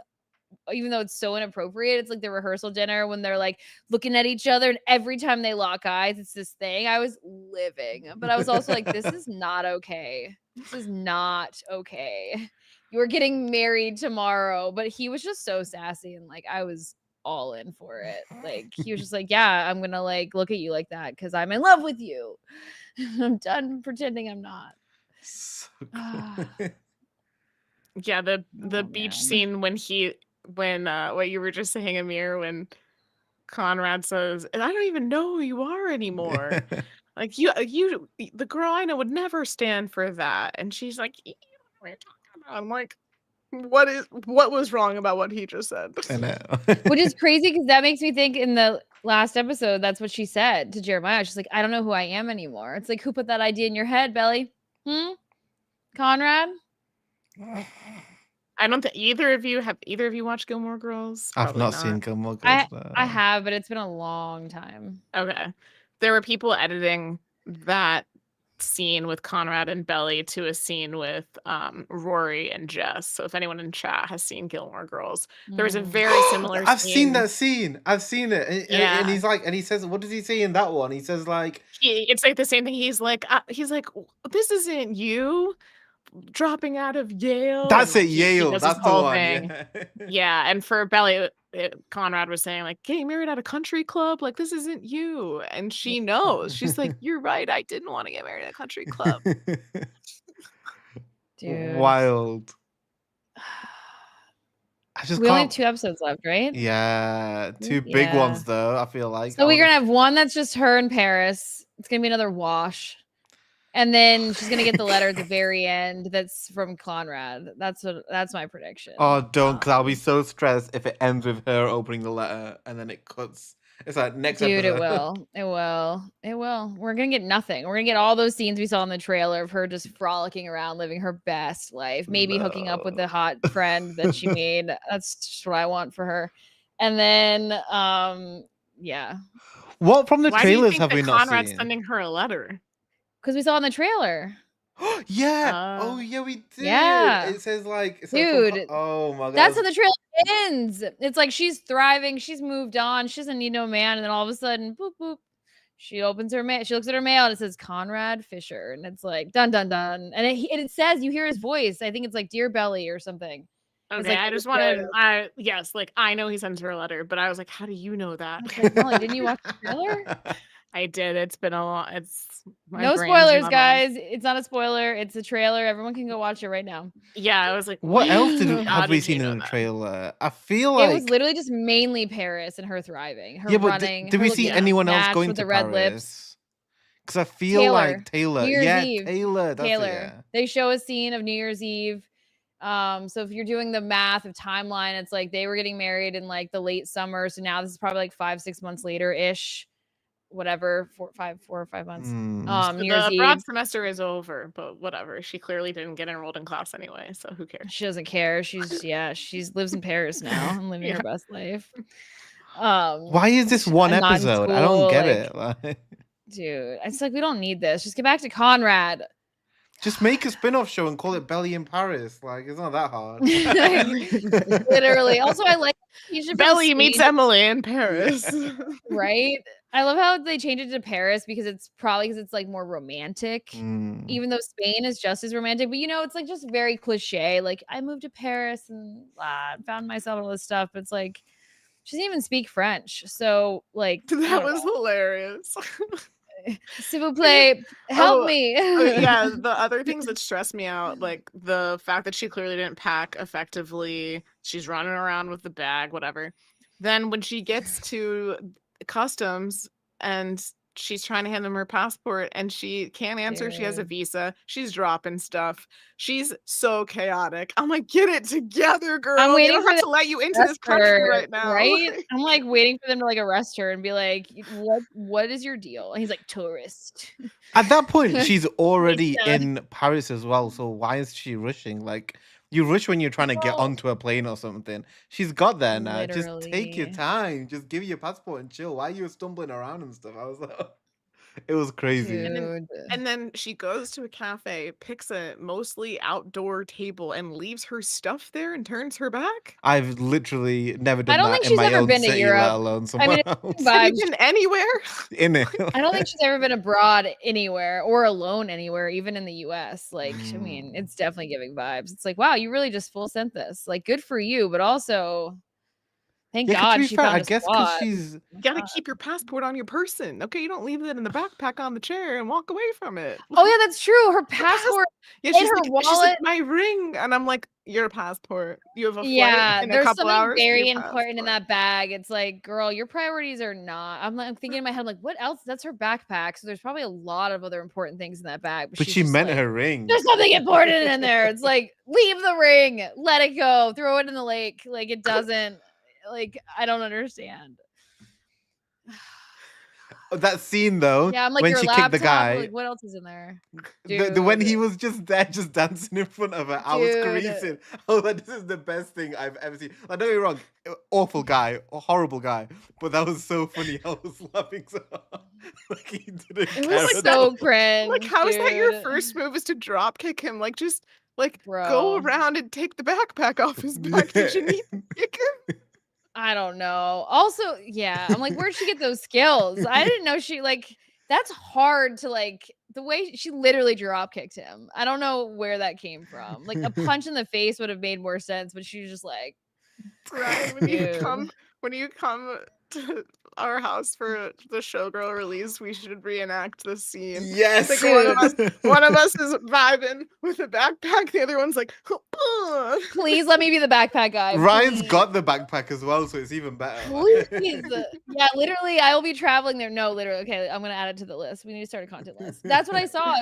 Even though it's so inappropriate, it's like the rehearsal dinner when they're like looking at each other, and every time they lock eyes, it's this thing. I was living, but I was also like, this is not okay. This is not okay. You are getting married tomorrow. But he was just so sassy, and like I was all in for it. Like he was just like, yeah, I'm gonna like look at you like that because I'm in love with you. I'm done pretending I'm not. So cool. Yeah, the beach scene when what you were just saying, Ammir, when Conrad says, "And I don't even know who you are anymore." Like you, the girl I know would never stand for that. And she's like, "What are you talking about?" I'm like, what was wrong about what he just said? I know. Which is crazy because that makes me think in the last episode, that's what she said to Jeremiah. She's like, I don't know who I am anymore. It's like, who put that idea in your head, Belly? Conrad? I don't think either of you watched Gilmore Girls? I've Probably not seen Gilmore Girls. I have, but it's been a long time. Okay. There were people editing that scene with Conrad and Belly to a scene with Rory and Jess. So if anyone in chat has seen Gilmore Girls, there was a very similar I've scene. seen that scene. I've seen it. Yeah. And he's like, and he says, what does he say in that one? He says like, it's like the same thing. He's like, this isn't you dropping out of Yale. That's And it, Yale. does That's this the whole one. thing. Yeah. And for Belly, Conrad was saying like, getting married at a country club, like this isn't you. And she knows. She's like, you're right. I didn't want to get married at a country club. Dude. Wild. We only have 2 episodes left, right? Yeah, 2 big ones though. I feel like. So we're gonna have one that's just her in Paris. It's gonna be another wash. And then she's gonna get the letter at the very end that's from Conrad. That's my prediction. Oh, don't, because I'll be so stressed if it ends with her opening the letter and then it cuts. It's like next Dude, episode. It will. We're gonna get nothing. We're gonna get all those scenes we saw in the trailer of her just frolicking around, living her best life, maybe hooking up with the hot friend that she made. That's just what I want for her. And then, yeah. What from the Why do you trailers think have that we not Conrad's seen? sending her a letter? Because we saw in the trailer. Yeah. Oh yeah, we did. Yeah. It says like, dude. Oh my god. That's how the trailer ends. It's like she's thriving, she's moved on, she doesn't need no man, and then all of a sudden, boop boop. She opens her mail. She looks at her mail and it says Conrad Fisher, and it's like dun dun dun, and it says you hear his voice. I think it's like Dear Belly or something. Okay, I just wanted. Yes, like I know he sends her a letter, but I was like, how do you know that? Like, Molly, didn't you watch the trailer? I did. It's been a long. No spoilers, guys. It's not a spoiler. It's a trailer. Everyone can go watch it right now. Yeah, I was like, what else have we seen in the trailer? I feel like it was literally just mainly Paris and her thriving. Her running. Did we see anyone else going with to the red Paris? Lips? Because I feel like Taylor. New Year's Eve. Taylor. That's Taylor. It, yeah. They show a scene of New Year's Eve. So if you're doing the math of timeline, it's like they were getting married in like the late summer. So now this is probably like 5-6 months later ish. Whatever, 4 or 5 months. New Year's the Eve. broad semester is over, but whatever. She clearly didn't get enrolled in class anyway, so who cares? She doesn't care. She lives in Paris now and living her best life. Why is this one episode? I don't get it. Dude, it's like we don't need this. Just get back to Conrad. Just make a spin-off show and call it Belly in Paris. Like, it's not that hard. Literally. Also, I like Belly meets Emily in Paris. Right? I love how they changed it to Paris because it's like more romantic. Even though Spain is just as romantic, but it's like just very cliche. Like I moved to Paris and found myself and all this stuff. But it's like she doesn't even speak French, so like That was hilarious. S'il vous plaît, help me. Yeah, the other things that stress me out, like the fact that she clearly didn't pack effectively. She's running around with the bag, whatever. Then when she gets to customs and she's trying to hand them her passport and she can't answer, she has a visa, she's dropping stuff. She's so chaotic. I'm like, get it together, girl. I'm waiting they don't for have to let you into this country right now. Right? I'm like waiting for them to like arrest her and be like, what is your deal? And he's like, tourist. At that point, she's already in Paris as well. So why is she rushing? Like, you rush when you're trying to get onto a plane or something. She's got there now. Just take your time. Just give your passport and chill. Why are you stumbling around and stuff? I was like, it was crazy. And then she goes to a cafe, picks a mostly outdoor table, and leaves her stuff there and turns her back. I've literally never done I don't that think in she's my ever own been to city, Europe. let alone somewhere else. Have you been anywhere? In it. I don't think she's ever been abroad anywhere or alone anywhere, even in the US. Like, I mean, it's definitely giving vibes. It's like, wow, you really just full sent this. Like, good for you, but also thank God she found a guess spot. You gotta keep your passport on your person. Okay, you don't leave it in the backpack on the chair and walk away from it. Oh yeah, that's true. Her passport yeah, in she's her like, wallet. my ring, and I'm like, your passport. You have a flight in a there's couple something hours. very important in that bag. It's like, girl, your priorities are not. I'm thinking in my head, like, what else? That's her backpack. So there's probably a lot of other important things in that bag. But she meant her ring. There's something important in there. It's like, leave the ring, let it go, throw it in the lake. Like it doesn't. Like I don't understand. That scene though, yeah, I'm like when your she laptop, kicked the guy, like what else is in there? When he was just there, just dancing in front of her, I was creasing. Oh, this is the best thing I've ever seen. Like, don't get me wrong, awful guy, a horrible guy, but that was so funny. I was laughing so hard. Like he didn't. It was so cringe. Like, how is that your first move? Is to drop kick him? Like, just like go around and take the backpack off his back. Did you need to kick him? I don't know. Also, yeah, I'm like, where'd she get those skills? I didn't know she that's hard to like the way she literally drop kicked him. I don't know where that came from. Like a punch in the face would have made more sense, but she was just like, Ryan, when you come to our house for the Showgirl release, we should reenact this scene. Yes, like one of us is vibing with a backpack, the other one's like, please let me be the backpack guy. Ryan's got the backpack as well, so it's even better. Please. Yeah, literally, I will be traveling there. No, literally. Okay, I'm gonna add it to the list. We need to start a content list. That's what I saw.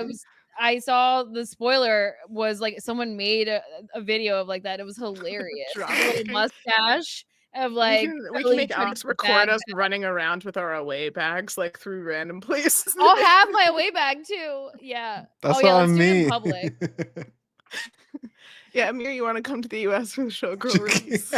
I saw the spoiler was like someone made a video of like that. It was hilarious. A little mustache of like we can make Alex record us running around with our away bags like through random places. I'll have my away bag too. Yeah. That's what I let's mean. Do it in public. Yeah, Ammir, you want to come to the US for the Showgirl release?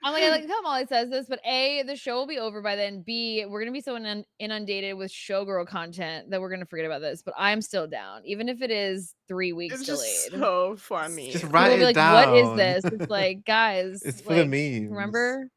I'm like how Molly says this, but A, the show will be over by then. B, we're gonna be so inundated with Showgirl content that we're gonna forget about this. But I'm still down, even if it is 3 weeks delayed. It's just so funny. Just write it down. What is this? It's like, guys, it's for the memes. Remember?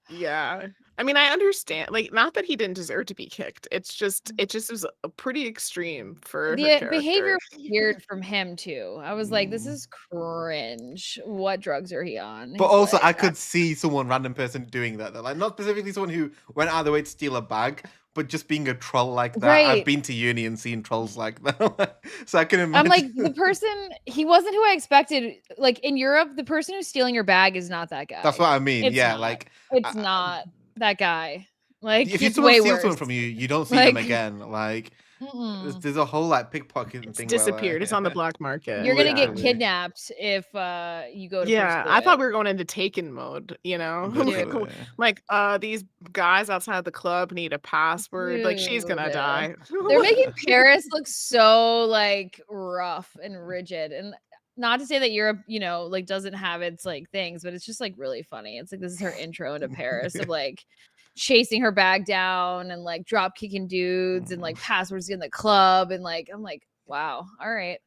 Yeah. I mean, I understand. Like, not that he didn't deserve to be kicked. It just was a pretty extreme for the behavior was weird from him too. I was like, this is cringe. What drugs are he on? But also, I could see someone random person doing that. Though. Like, not specifically someone who went out of the way to steal a bag, but just being a troll like that. Right. I've been to uni and seen trolls like that, so I can imagine. I'm like, the person, he wasn't who I expected. Like in Europe, the person who's stealing your bag is not that guy. That's what I mean. It's yeah, not. like it's not that guy. Like if you someone steals someone from you, you don't see them again. Like there's a whole like pickpocketing thing. Disappeared. It's on the black market. You're gonna get kidnapped if you go to. Yeah, I thought we were going into Taken mode. You know, like these guys outside the club need a password. Like she's gonna die. They're making Paris look so like rough and rigid and. Not to say that Europe, like doesn't have its like things, but it's just like really funny. It's like this is her intro into Paris of like chasing her bag down and like drop kicking dudes and like passwords in the club and like I'm like, wow, all right.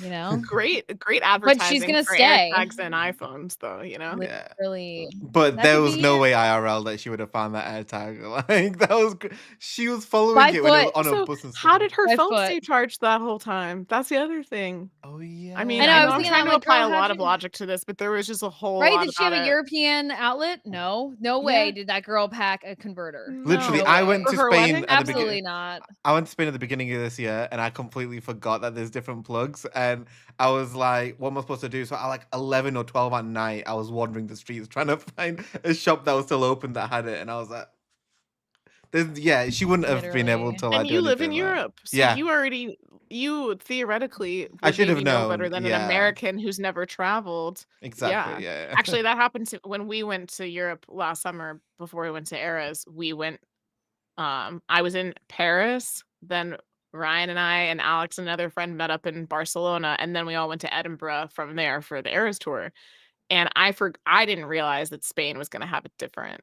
You know, Great advertising. but she's gonna for stay. AirTags and iPhones, though. You know. Yeah. Really, But that there could was be no it. way IRL that she would have found that AirTag. Like that was, she was following By it when it was foot. on a So bus and stuff. how did her By phone foot. stay charged that whole time? That's the other thing. Oh yeah. I mean, I know, I I know was I'm thinking, trying I'm to like, apply girl, a how'd lot of you- logic to this, but there was just a whole Right? lot Did she have about a it. European outlet? No way did that girl pack a converter. Literally, No. I way. went For to her Spain wedding? at the Absolutely beginning. not. I went to Spain at the beginning of this year, and I completely forgot that there's different plugs. And I was like, "What am I supposed to do?" So at like 11 or 12 at night, I was wandering the streets trying to find a shop that was still open that had it, and I was like, "Yeah, she wouldn't have been able Literally. to like And do you live in anything, like- Europe, so Yeah. you theoretically I would should have maybe know better known, than yeah. an American who's never traveled. Exactly. Yeah. Actually, that happened when we went to Europe last summer before we went to Eras. We went. I was in Paris, then Ryan and I and Alex and another friend met up in Barcelona, and then we all went to Edinburgh from there for the Eras tour. And I didn't realize that Spain was going to have a different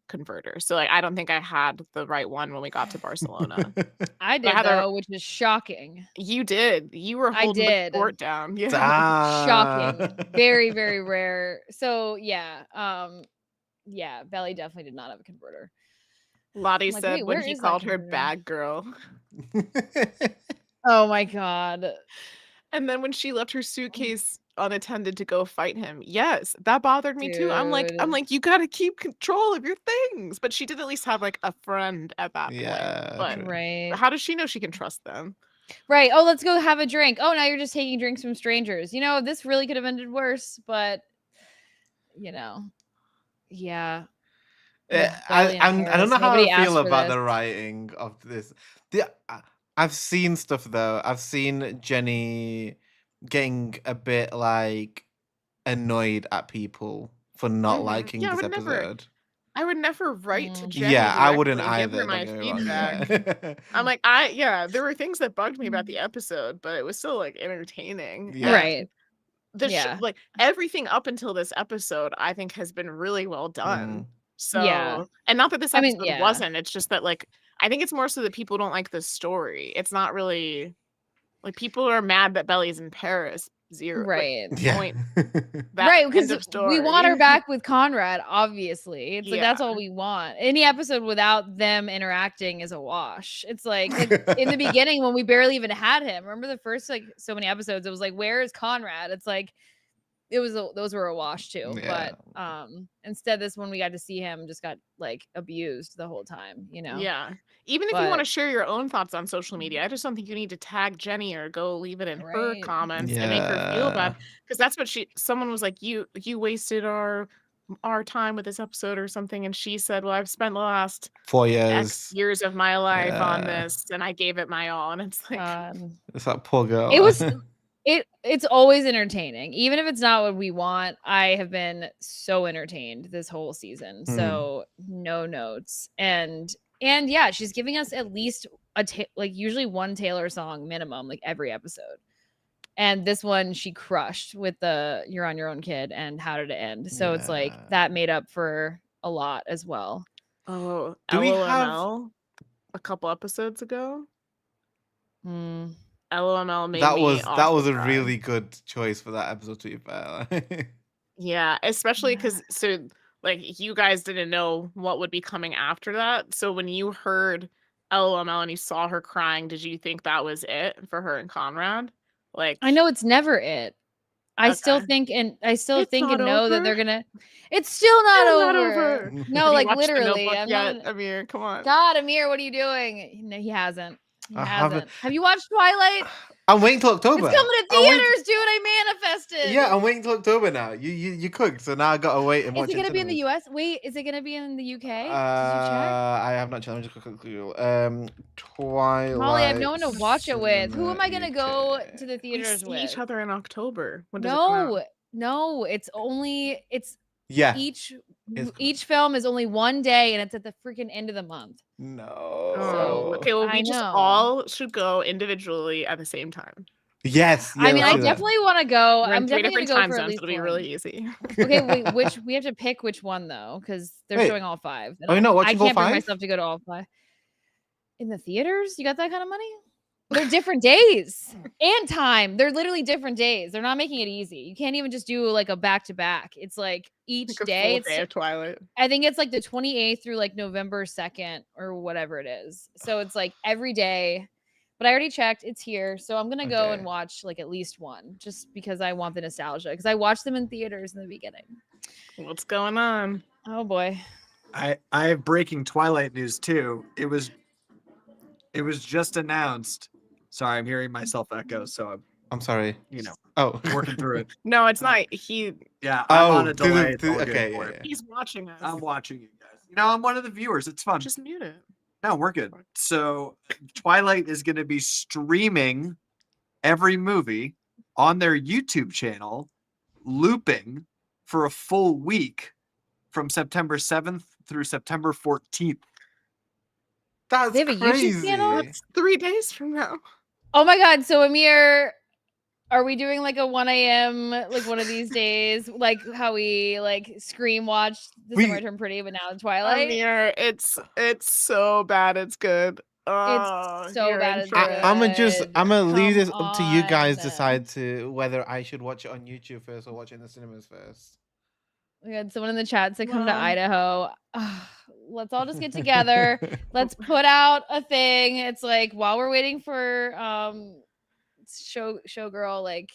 converter. So like I don't think I had the right one when we got to Barcelona. I did had a- though, which is shocking. You did. You were I holding did. the fort down. Yeah. Shocking. Very, very rare. So yeah, Belly definitely did not have a converter. Lottie like, said wait, when where he is that called her converter? bad girl. Oh my god. And then when she left her suitcase unattended to go fight him, yes, that bothered me too. I'm Dude. like, you gotta keep control of your things. But she did at least have like a friend at that Yeah, point. But true. Right. how does she know she can trust them? Right. Oh, let's go have a drink. Oh, now you're just taking drinks from strangers. You know, this really could have ended worse, but you know. Yeah. I don't know how Nobody I feel asked for about the this. writing of this. I've seen stuff though. I've seen Jenny getting a bit like annoyed at people for not liking Yeah, this episode. I would never write to Jenny. Yeah, I wouldn't directly and give either. her my don't get me wrong, feedback. yeah. I'm like, there were things that bugged me about the episode, but it was still like entertaining. Yeah. Right. The like everything up until this episode, I think has been really well done. So, and not that this episode wasn't, it's just that like, I think it's more so that people don't like the story. It's not really like people are mad that Belly's in Paris. Zero. Right. Like, Yeah. point. Right, because end of we want story. her back with Conrad, obviously. It's like that's all we want. Any episode without them interacting is a wash. It's like in the beginning when we barely even had him. Remember the first like so many episodes, it was like, where is Conrad? It's like those were a wash too. Yeah. But instead this one we got to see him just got like abused the whole time, you know. Yeah. Even if you want to share your own thoughts on social media, I just don't think you need to tag Jenny or go leave it in her comments and make her feel bad. Because that's what someone was like, you wasted our time with this episode or something. And she said, well, I've spent the last 4 years. X years of my life on this and I gave it my all. And it's like it's that poor girl. It was it's always entertaining. Even if it's not what we want, I have been so entertained this whole season. So no notes. And yeah, she's giving us at least like usually one Taylor song minimum, like every episode. And this one she crushed with the You're on Your Own Kid and How Did It End. So it's like that made up for a lot as well. Oh, Do we LOML a couple episodes ago? LOML made that me was a cry. really good choice for that episode, to be fair. Yeah, especially because like you guys didn't know what would be coming after that. So when you heard LOML and you saw her crying, did you think that was it for her and Conrad? Like I know it's never it. I still think and know that they're gonna. It's still not over. No, like literally. Ammir, come on. God, Ammir, what are you doing? No, he hasn't. He hasn't. Have you watched Twilight? I'm waiting till October. It's coming to theaters, dude. I manifested. Yeah, I'm waiting till October now. You cooked, so now I gotta wait and watch it. Is it gonna be in the US? Wait, is it gonna be in the UK? Did you check? I have not checked. Let me just quickly. Twilight. Molly, I have no one to watch it with. Who am I gonna go to the theaters we see with? each other in October. When does it come out? No, it's Yeah. Each film is only one day and it's at the freaking end of the month. No. Oh, okay. Well, we just all should go individually at the same time. Yes. I mean, I definitely want to go. I'm definitely gonna go for at least it'll be really easy. Okay, wait, we have to pick which one though, because they're showing all 5. Are you not watching all 5? I can't bring myself to go to all 5. In the theaters? You got that kind of money? They're different days and time. They're literally different days. They're not making it easy. You can't even just do like a back-to-back. It's like each Like a day. full It's day of Twilight. I think it's like the 28th through like November 2nd or whatever it is. So it's like every day. But I already checked. It's here. So I'm going to go and watch like at least one just because I want the nostalgia. Because I watched them in theaters in the beginning. What's going on? Oh, boy. I have breaking Twilight news, too. It was just announced. Sorry, I'm hearing myself echo, so I'm sorry. I'm working through it. No, it's not. He. Yeah, I'm on a delay. It's all okay, good. yeah. He's watching us. I'm watching you guys. I'm one of the viewers. It's fun. Just mute it. No, we're good. So Twilight is going to be streaming every movie on their YouTube channel, looping for a full week from September 7th through September 14th. That's They have a YouTube crazy. channel? That's 3 days from now. Oh, my God. So, Ammir, are we doing like a 1 a.m. like one of these days? Like how we like scream watched The Summer Turned Pretty, but now Twilight? Ammir, it's so bad. It's good. It's so you're bad. in It's for it. good. I'm gonna leave Come this up to you guys on. decide to whether I should watch it on YouTube first or watch it in the cinemas first. We had someone in the chat say come to Well. Idaho. Let's all just get together. Let's put out a thing. It's like while we're waiting for showgirl, like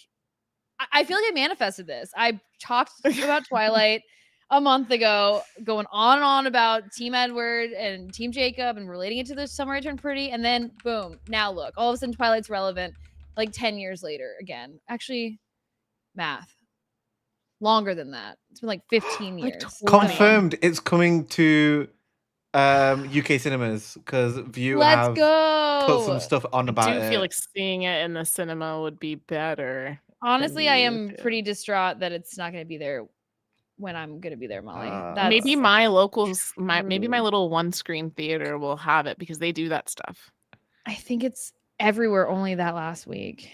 I feel like I manifested this. I talked about Twilight a month ago, going on and on about Team Edward and Team Jacob and relating it to The Summer I Turned Pretty, and then boom, now look, all of a sudden Twilight's relevant like 10 years later again. Actually, math. Longer than that. It's been like 15 Like years. 20. Confirmed, it's coming to UK cinemas because View Let's have go. put some stuff on about I do it. feel like seeing it in the cinema would be better. Honestly, I am YouTube. pretty distraught that it's not going to be there when I'm going to be there, Molly. Maybe my locals, maybe my rude. little one-screen theater will have it because they do that stuff. I think it's everywhere only that last week.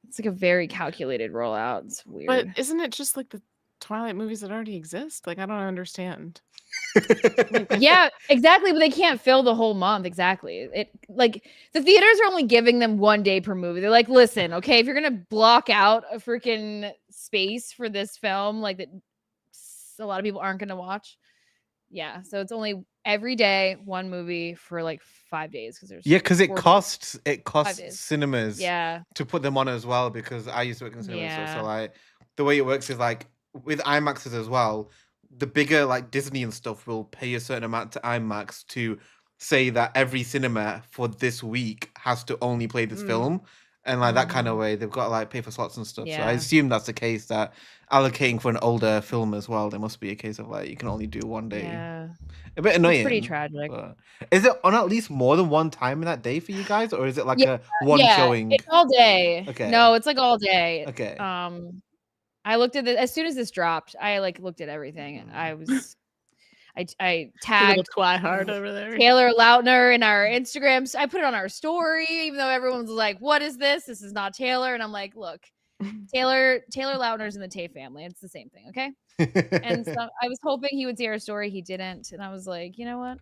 It's like a very calculated rollout. It's weird. But isn't it just like the Twilight movies that already exist? Like, I don't understand. Yeah, exactly. But they can't fill the whole month. Exactly. It like the theaters are only giving them 1 day per movie. They're like, listen, okay, if you're gonna block out a freaking space for this film, like that, a lot of people aren't gonna watch. Yeah, so it's only every day one movie for like 5 days because there's because it 4 costs days. cinemas Yeah. to put them on as well because I used to work in cinemas. Yeah. So like the way it works is like with IMAXs as well, the bigger like Disney and stuff will pay a certain amount to IMAX to say that every cinema for this week has to only play this film. And like that kind of way, they've got to like pay for slots and stuff. So I Yeah. assume that's the case that allocating for an older film as well, there must be a case of like you can only do 1 day. Yeah. A bit annoying. It's pretty tragic. But is it on at least more than one time in that day for you guys, or is it like Yeah, a one showing? It's all day. Okay. No, it's like all day. Okay. I looked at it as soon as this dropped. I like looked at everything. I tagged Twihard over there. Taylor Lautner in our Instagrams. I put it on our story, even though everyone's like, "What is this? This is not Taylor." And I'm like, "Look, Taylor Lautner's in the Tay family. It's the same thing, okay?" And so I was hoping he would see our story. He didn't, and I was like, you know what?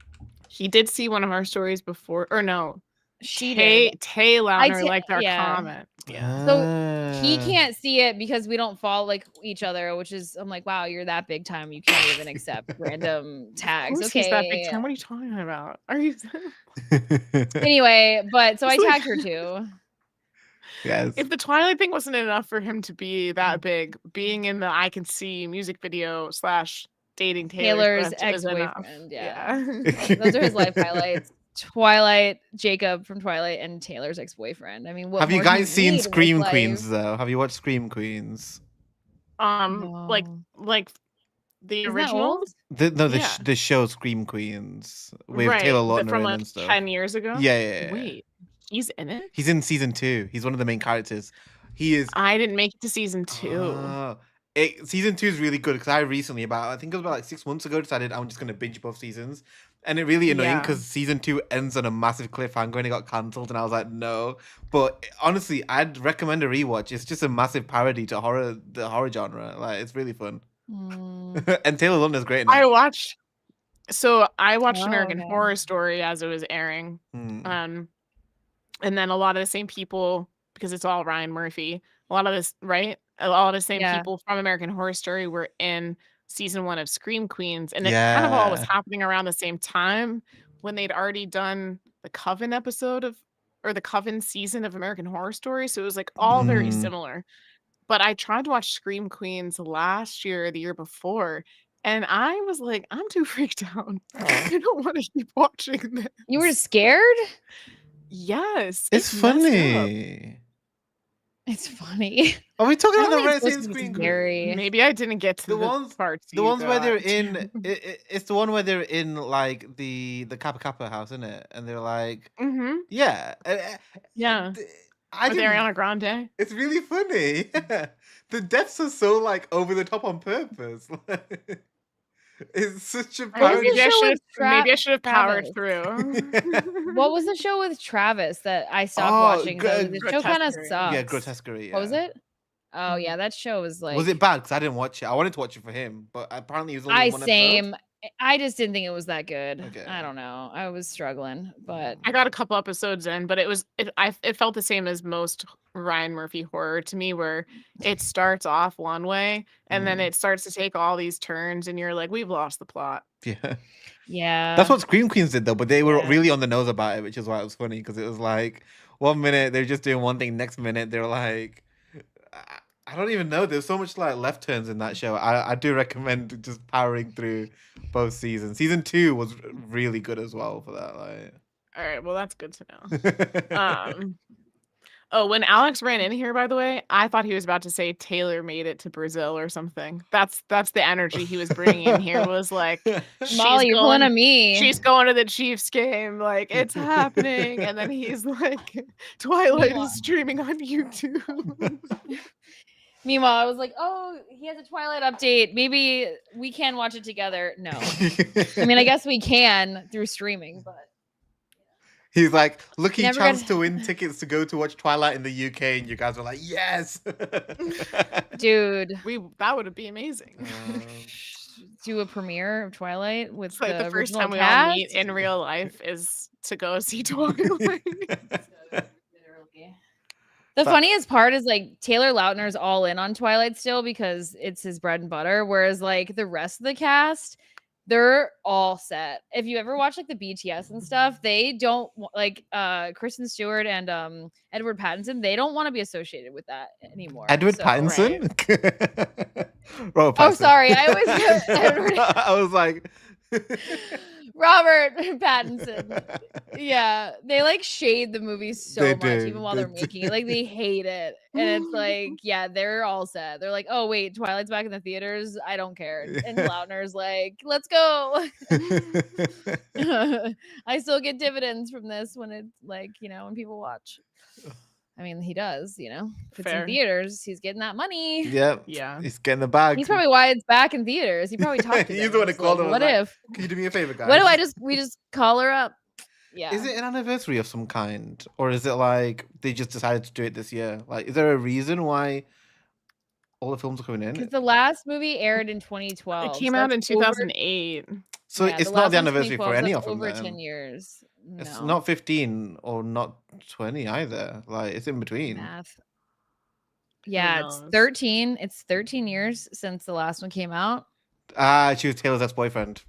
He did see one of our stories before, or no? She Tay did. Lautner liked our yeah. comment. Yeah. So he can't see it because we don't follow like each other, which is I'm like, wow, you're that big time. You can't even accept random tags. Of course Okay. he's that big time. What are you talking about? Are you? Anyway, but so I It's like- tagged her too. Yes. If the Twilight thing wasn't enough for him to be that big, being in the I Can See music video / dating Taylor's Swift is enough. ex-boyfriend. Yeah. Those are his life highlights. Twilight, Jacob from Twilight, and Taylor's ex-boyfriend. I mean, what Have you more do guys seen need in Scream this Queens life? though? Have you watched Scream Queens? Like No. the Isn't that original, old? Yeah. The show Scream Queens with right? Taylor Lautner From in like and stuff. 10 years ago. Yeah. Wait, he's in it. He's in season 2. He's one of the main characters. He is. I didn't make it to season 2. Season 2 is really good because I recently, I think it was about like 6 months ago, decided I'm just going to binge both seasons. And it really annoying Yeah. because season 2 ends on a massive cliffhanger and it got cancelled. And I was like, no. But honestly, I'd recommend a rewatch. It's just a massive parody to the horror genre. Like, it's really fun. And Taylor Lautner's great in it. I watched American okay. Horror Story as it was airing. Hmm. And then a lot of the same people, because it's all Ryan Murphy, a lot of this, right? A lot of the same Yeah. people from American Horror Story were in season 1 of Scream Queens. And it kind of all was Yeah. happening around the same time when they'd already done the Coven episode of, or the Coven season of American Horror Story. So it was like all very Mm. similar. But I tried to watch Scream Queens last year, or the year before, and I was like, I'm too freaked out. I don't want to keep watching this. You were scared? Yes, It's messed up. funny. It's funny. Are we talking I about don't the think it's Red supposed Scene to be Screen scary. Maybe I didn't get to The the ones- parts. The you ones where they're got. in, it's the one where they're in like the Kappa Kappa house, isn't it? And they're like, Mm-hmm. yeah, Yeah. I With didn't. Ariana Grande. It's really funny. The deaths are so like over the top on purpose. It's such a What was parody. the show with Maybe I should have powered Travis? through. What was the show with Travis that I stopped Oh, watching? The show kind of Grotesquerie. sucks. Yeah, Grotesquerie. Yeah. What was it? Oh yeah, that show was like. Was it bad? Because I didn't watch it. I wanted to watch it for him, but apparently it was only I one episode. same. I just didn't think it was that good. Okay. I don't know. I was struggling, but I got a couple episodes in, but it felt the same as most Ryan Murphy horror to me, where it starts off one way and then it starts to take all these turns, and you're like, we've lost the plot. Yeah. yeah, That's what Scream Queens did though, but they were Yeah. really on the nose about it, which is why it was funny, because it was like 1 minute they're just doing one thing, next minute they're like, I don't even know. There's so much like left turns in that show. I do recommend just powering through both seasons. Season 2 was really good as well for that. Like, All right, well, that's good to know. Oh, when Alex ran in here, by the way, I thought he was about to say Taylor made it to Brazil or something. That's the energy he was bringing in here. Was like, Molly, you're pulling on me. she's going to the Chiefs game, like it's happening, and then he's like, Twilight is streaming on YouTube. Meanwhile, I was like, oh, he has a Twilight update. Maybe we can watch it together. No, I mean, I guess we can through streaming, but he's like, lucky Never chance got- to win tickets to go to watch Twilight in the UK, and you guys were like, yes. dude, That would be amazing. do a premiere of Twilight with It's like the first original time we all cast? meet in real life is to go see Twilight. The But- funniest part is like Taylor Lautner's all in on Twilight still because it's his bread and butter, whereas like the rest of the cast, they're all set. If you ever watch like the BTS and stuff, they don't like Kristen Stewart and Edward Pattinson. They don't want to be associated with that anymore. Edward so- Pattinson? Robert Oh, Pattinson. sorry, I always get Edward. I was like, Robert Pattinson. Yeah, they like shade the movie so They much, do, even while they they're making it. Like they hate it, and it's like, yeah, they're all set. They're like, oh wait, Twilight's back in the theaters. I don't care. And Lautner's like, let's go. I still get dividends from this when it's like, when people watch. I mean, he does, if it's Fair. in theaters, he's getting that money. Yep. Yeah. He's getting the bag. He's probably why it's back in theaters. He probably talked to He's them. the one He's that called like, him, what like, if? Can you do me a favor, guys? What do we just call her up? Yeah. Is it an anniversary of some kind? Or is it like they just decided to do it this year? Like, is there a reason why all the films are coming Because in? the last movie aired in 2012. It came so out in that's over- 2008. So yeah, it's the not last the one's anniversary for 2012, any so of them. over then. 10 years. It's No. not 15 or not 20 either. Like, it's in between. Math. Yeah, it's knows? 13. It's 13 years since the last one came out. She was Taylor's ex-boyfriend.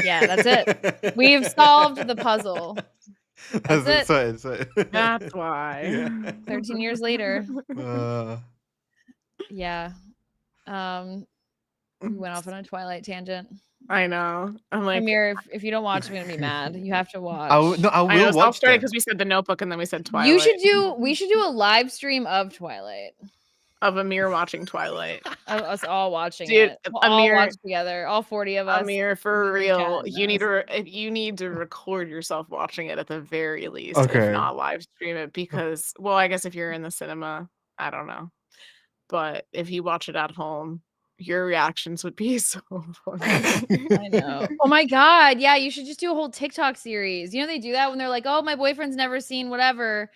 Yeah, that's it. We've solved the puzzle. That's it. So, That's why. Yeah. 13 years later. Uh, Yeah. We went off on a Twilight tangent. I know. I'm like, Ammir, if you don't watch, I'm gonna be mad. You have to watch. I will I know. watch Self-started them. because we said The Notebook and then we said Twilight. We should do a live stream of Twilight. Of Ammir watching Twilight. Of us all watching Dude, it. We'll all Ammir- watch together. All 40 of us. Ammir, for we can real, chat you need about to you need to record yourself watching it at the very least, Okay. if not live stream it, because well, I guess if you're in the cinema, I don't know, but if you watch it at home, your reactions would be so funny. I know. Oh my god. Yeah, you should just do a whole TikTok series. They do that when they're like, "Oh, my boyfriend's never seen whatever."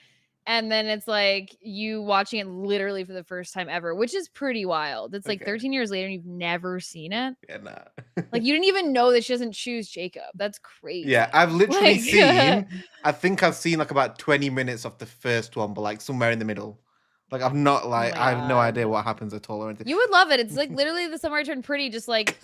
and then it's like you watching it literally for the first time ever, which is pretty wild. It's like Okay. 13 years later and you've never seen it. Yeah, nah. Like you didn't even know that she doesn't choose Jacob. That's crazy. Yeah, I've literally Like, seen. I think I've seen like about 20 minutes of the first one, but like somewhere in the middle. Like I've not like my I have no God. idea what happens at all or anything. You would love it. It's like literally The Summer I Turned Pretty, just like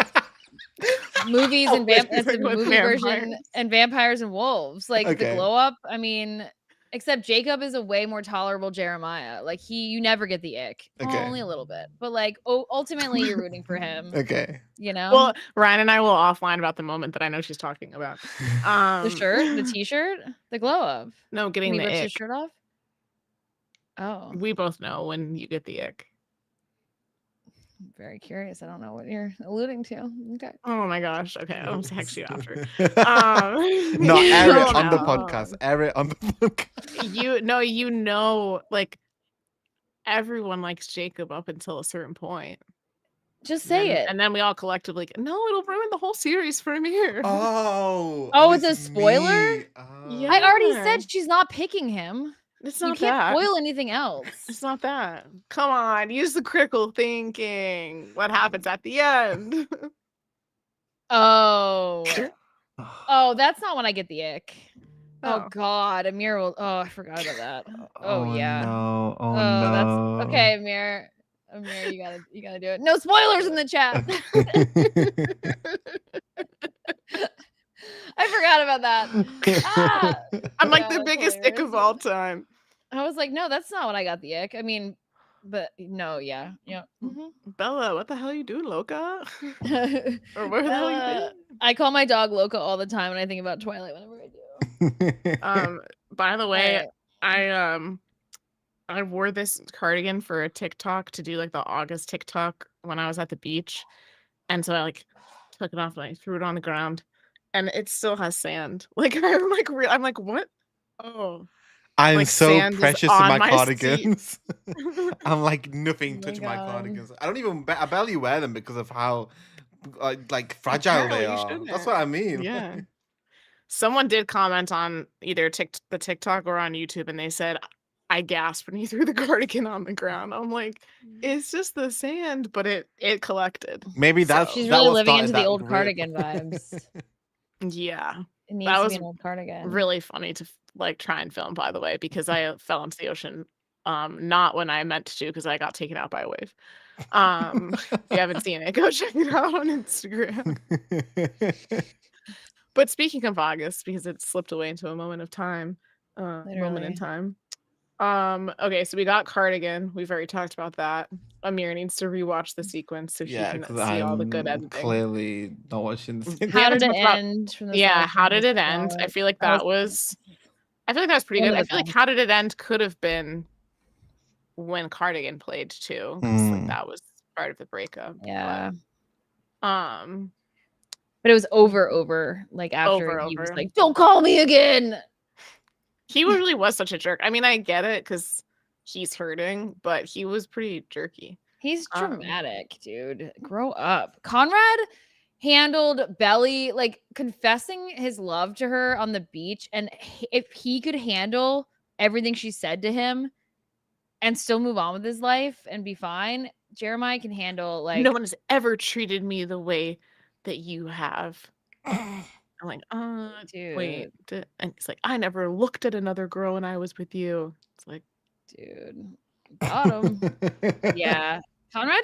movies and With it's a movie version vampires. and vampires and wolves. Like the Okay. glow up. I mean, except Jacob is a way more tolerable Jeremiah. Like you never get the ick. Well, Okay. only a little bit. But like ultimately you're rooting for him. Okay. You know? Well, Ryan and I will offline about the moment that I know she's talking about. The shirt, the t-shirt, the glow up. No, When getting he the rips his ick. shirt off. Oh, We both know when you get the ick. I'm very curious. I don't know what you're alluding to. Okay. Oh my gosh. Okay, I'll text you after. No, air it Oh, on the no. podcast. Air it on the podcast. You know, like everyone likes Jacob up until a certain point. Just say it. And then we all collectively no, it'll ruin the whole series for Ammir. Oh, it's a spoiler? me. Yeah. I already said she's not picking him. It's You not can't that. spoil anything else. It's not that. Come on, use the critical thinking. What happens at the end? Oh. Oh, that's not when I get the ick. Oh, Oh. God. Ammir will. Oh, I forgot about that. Oh, yeah. No. Oh, That's okay, Ammir. Ammir, you gotta do it. No spoilers in the chat. I forgot about that. Ah! I'm like Yeah, the that's biggest ick of all hilarious. time. I was like, no, that's not when I got the ick. I mean, but no, yeah. Mhm. Bella, what the hell are you doing, Loca? Or where the hell you Bella. been? I call my dog Loca all the time when I think about Twilight whenever I do. By the way, Alright. I wore this cardigan for a TikTok to do like the August TikTok when I was at the beach. And so I like took it off and I threw it on the ground and it still has sand. Like I'm like, what? Oh. I'm Like, so sand is precious to on my my cardigans. I'm like nothing Oh my touch my God. cardigans. I don't even. I barely wear them because of how like fragile they Apparently you are. shouldn't. That's what I mean. Yeah. Someone did comment on either the TikTok or on YouTube and they said, I gasped when you threw the cardigan on the ground. I'm like, it's just the sand, but it collected. Maybe that's She's that really what living started into the that old rip. cardigan vibes. Yeah. It needs That to was be an old cardigan. really funny to like try and film, by the way, because I fell into the ocean. Not when I meant to, because I got taken out by a wave. If you haven't seen it, go check it out on Instagram. But speaking of August, because it slipped away into a moment of time, moment in Literally. time. Okay, so we got cardigan. We've already talked about that. Ammir needs to rewatch the sequence so Yeah, he because can see all the good I'm editing. clearly not watching this. We How haven't did it talked about- end? From the Yeah, side how from did the it end? I Twilight? feel like that was pretty One good. of I the feel like best. how did it end could have been when cardigan played too. 'Cause, like that was part of the breakup. Yeah. But, But it was over. Like after he was over. like, "Don't call me again." he really was such a jerk. I mean, I get it because he's hurting, but he was pretty jerky. He's dramatic, dude. Grow up. Conrad handled Belly like confessing his love to her on the beach, and if he could handle everything she said to him and still move on with his life and be fine, Jeremiah can handle like No one has ever treated me the way that you have. I'm like, wait. And he's like, I never looked at another girl when I was with you. It's like, dude, got him. Yeah. Conrad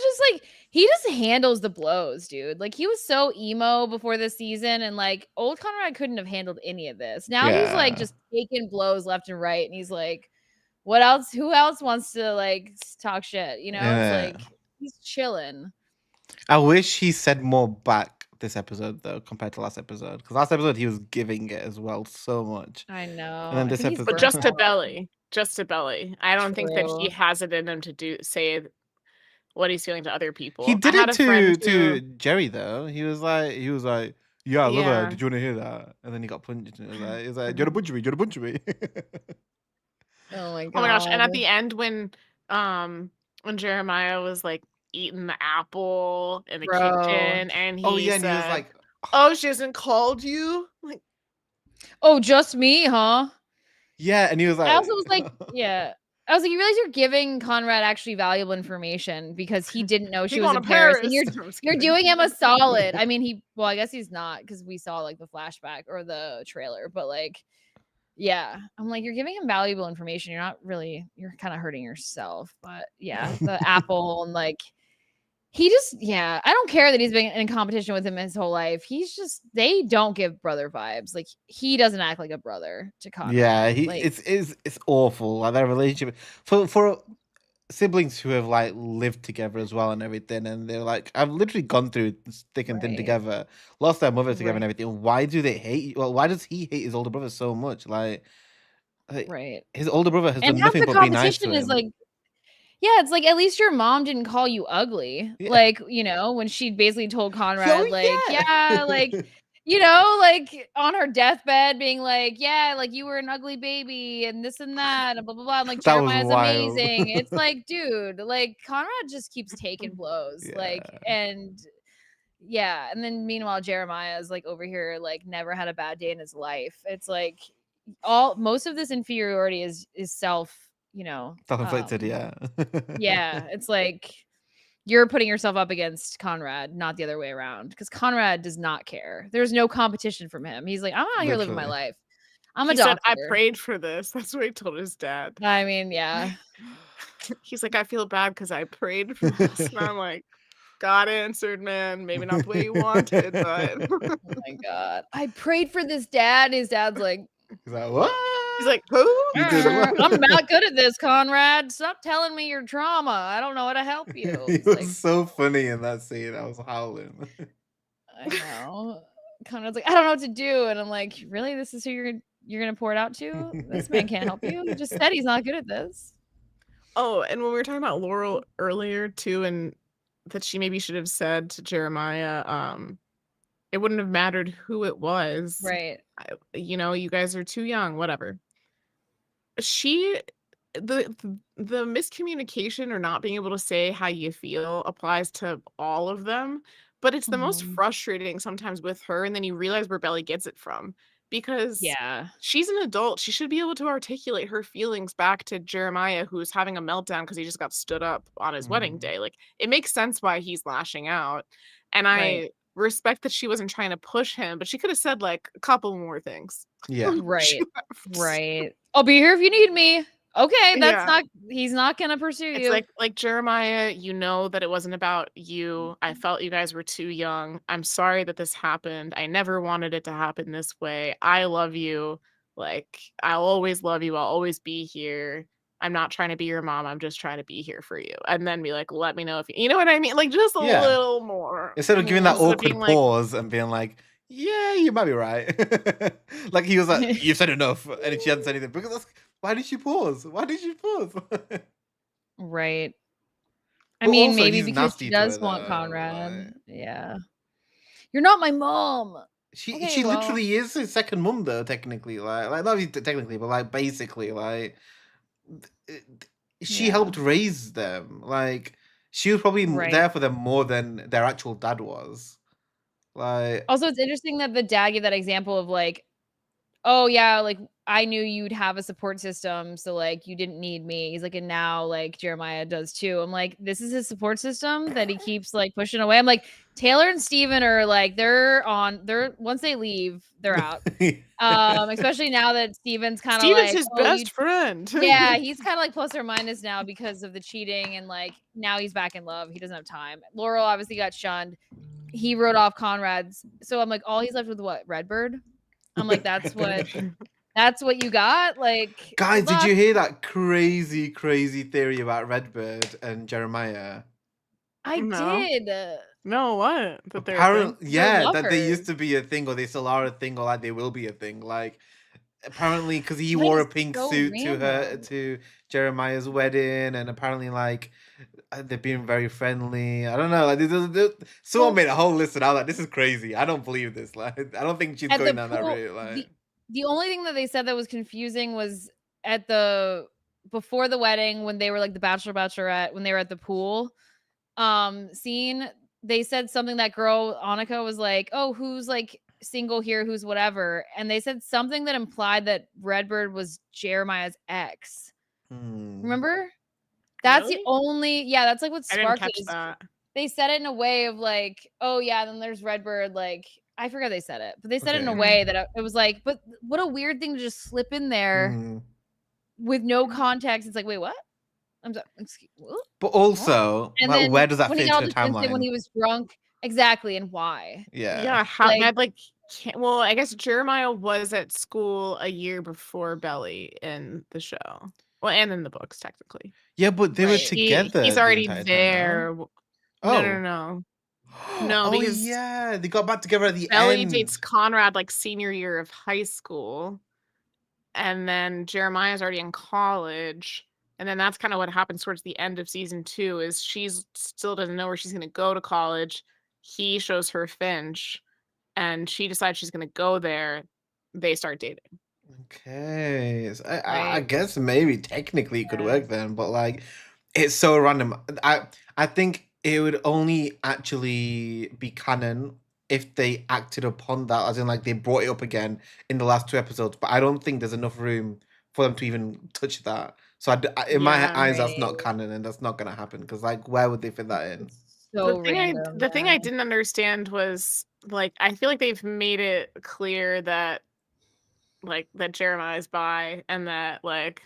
he just handles the blows, dude. Like he was so emo before this season, and like old Conrad couldn't have handled any of this. Now he's like Yeah. just taking blows left and right, and he's like, what else? Who else wants to like talk shit? You know, Yeah. it's like he's chilling. I wish he said more back this episode though compared to last episode, because last episode he was giving it as well so much. I know. And then this I think he's episode- but burnt just to out. Belly. Just to Belly. I don't think that he True. has it in him to say what he's feeling to other people. He I did had it a friend to who- Jerry though. He was like, yeah, I love Yeah. her. Did you want to hear that? And then he got punched. And he was like, do you want to punch me? Do you want to punch me? Oh my god. Oh my gosh. And at the end when Jeremiah was like eating the apple in the Bro. kitchen and he Oh yeah, and said, he was like, oh, she hasn't called you? Like, Oh, just me, huh? Yeah, and he was like, I also was like, yeah. I was like, you realize you're giving Conrad actually valuable information because he didn't know she He was going in to Paris, and Paris. I'm just you're kidding. doing him a solid. I mean, well, I guess he's not because we saw like the flashback or the trailer, but like, yeah, I'm like, you're giving him valuable information. You're not really, you're kind of hurting yourself. But yeah, the apple and like, he just, yeah, I don't care that he's been in competition with him his whole life. He's just, they don't give brother vibes. Like, he doesn't act like a brother to Conrad. yeah, like, it's awful. Like their relationship for siblings who have like lived together as well and everything, and they're like, I've literally gone through thick and thin Right. together, lost their mother together and Right. everything. Why do they hate? Well, why does he hate his older brother so much? Like right. his older brother has And done half nothing the but be nice to competition is him. like, yeah, it's like at least your mom didn't call you ugly. Yeah. Like, you know, when she basically told Conrad, like, yeah, yeah, like, you know, like on her deathbed, being like, yeah, like you were an ugly baby and this and that, and blah blah blah. And like that was Jeremiah's wild. amazing. It's like, dude, like Conrad just keeps taking blows. Yeah. Like, and yeah, and then meanwhile, Jeremiah is like over here, like never had a bad day in his life. It's like most of this inferiority is self, you know, Self-inflicted, yeah. yeah, it's like you're putting yourself up against Conrad, not the other way around. Because Conrad does not care. There's no competition from him. He's like, I'm out here living my Literally. life. I'm a He said, "I doctor. prayed for this." That's what he told his dad. I mean, yeah. He's like, "I feel bad because I prayed for this," and I'm like, "God answered, man. Maybe not the way you wanted, but." Oh my god. I prayed for this dad. His dad's like, He's like, what? He's like, "Who?" You did what? I'm not good at this, Conrad. Stop telling me your trauma. I don't know how to help you. He It's was like, so funny in that scene. I was howling. I know. Conrad's like, I don't know what to do. And I'm like, really? This is who you're gonna pour it out to? This man can't help you. He just said he's not good at this. Oh, and when we were talking about Laurel earlier too, and that she maybe should have said to Jeremiah, it wouldn't have mattered who it was. Right. You know, you guys are too young, whatever. She the miscommunication or not being able to say how you feel applies to all of them, but it's the most Mhm. frustrating sometimes with her, and then you realize where Belly gets it from because Yeah. she's an adult. She should be able to articulate her feelings back to Jeremiah, who's having a meltdown because he just got stood up on his wedding Mhm. day. Like, it makes sense why he's lashing out, and Right. I respect that she wasn't trying to push him, but she could have said like a couple more things. Yeah. Right. She left. Right. I'll be here if you need me. Okay, Yeah. he's not gonna pursue It's you. like Jeremiah, you know that it wasn't about you. I felt you guys were too young. I'm sorry that this happened. I never wanted it to happen this way. I love you. Like, I'll always love you. I'll always be here. I'm not trying to be your mom. I'm just trying to be here for you. And then be like, let me know if you know what I mean? Like, just a Yeah. little more. Instead of giving that Instead of awkward being like, pause and being like, yeah, you might be right. Like he was like, you've said enough. And if she hadn't said anything, because that's, why did she pause? Why did she pause? Right. I But mean, also, maybe he's because nasty she to does her, want though, Conrad. like- Yeah. You're not my mom. She Okay, she well. literally is his second mum though, technically. Like not even technically, but like basically, like she Yeah. helped raise them. Like she was probably Right. there for them more than their actual dad was. Like Also, it's interesting that the dad gave that example of like, oh yeah, like I knew you'd have a support system, so like you didn't need me. He's like, and now like Jeremiah does too. I'm like, this is his support system that he keeps like pushing away. I'm like, Taylor and Steven are like, they're once they leave, they're out. Especially now that Steven's kind of Steven's like, his oh, best friend. yeah, he's kind of like plus or minus now because of the cheating, and like now he's back in love. He doesn't have time. Laurel obviously got shunned. He wrote off Conrad's, so I'm like, all he's left with what? Redbird. I'm like, that's what you got. Like, guys, good did luck. you hear that crazy theory about Redbird and Jeremiah? I No. did. No, what? That they're a thing? Apparently, yeah, that they lovers. used to be a thing, or they still are a thing, or like they will be a thing. Like apparently, because he That wore a is pink so suit random. to Jeremiah's wedding, and apparently, like they've been very friendly. I don't know. Like someone Well, made a whole list, and I was like, "This is crazy. I don't believe this. Like, I don't think she's at going the down that pool, route." Like, the only thing that they said that was confusing was at the before the wedding when they were like the bachelorette when they were at the pool scene. They said something, that girl Annika was like, oh, who's like single here who's whatever, and they said something that implied that Redbird was Jeremiah's ex. Remember? That's Really? the only that's like what I didn't sparked catch it. that. They said it in a way of like, oh yeah, then there's Redbird, like I forgot they said it, but they said it in a Okay. way that it was like, but what a weird thing to just slip in there with no context. It's like, wait, what? I'm sorry, excuse, what? But also, And like, then where does that when fit he got into all the defensive when timeline? he was drunk, exactly, and why? Yeah. How Like- well, I guess Jeremiah was at school a year before Belly in the show. Well, and in the books, technically. Yeah, but they were Right. together. He's the already entire time, there. no? No. No, Oh because yeah, they got back together at the Belly end. dates Conrad like senior year of high school. And then Jeremiah's already in college. And then that's kind of what happens towards the end of season 2 is she's still doesn't know where she's going to go to college. He shows her Finch and she decides she's going to go there. They start dating. Okay, so I Right. guess maybe technically it could work then, but like it's so random. I think it would only actually be canon if they acted upon that, as in like they brought it up again in the last 2 episodes. But I don't think there's enough room for them to even touch that. So in my Yeah. eyes, that's Right. not canon, and that's not gonna happen because like where would they fit that in? So the thing random. the thing I didn't understand was like I feel like they've made it clear that like that Jeremiah's bi and that like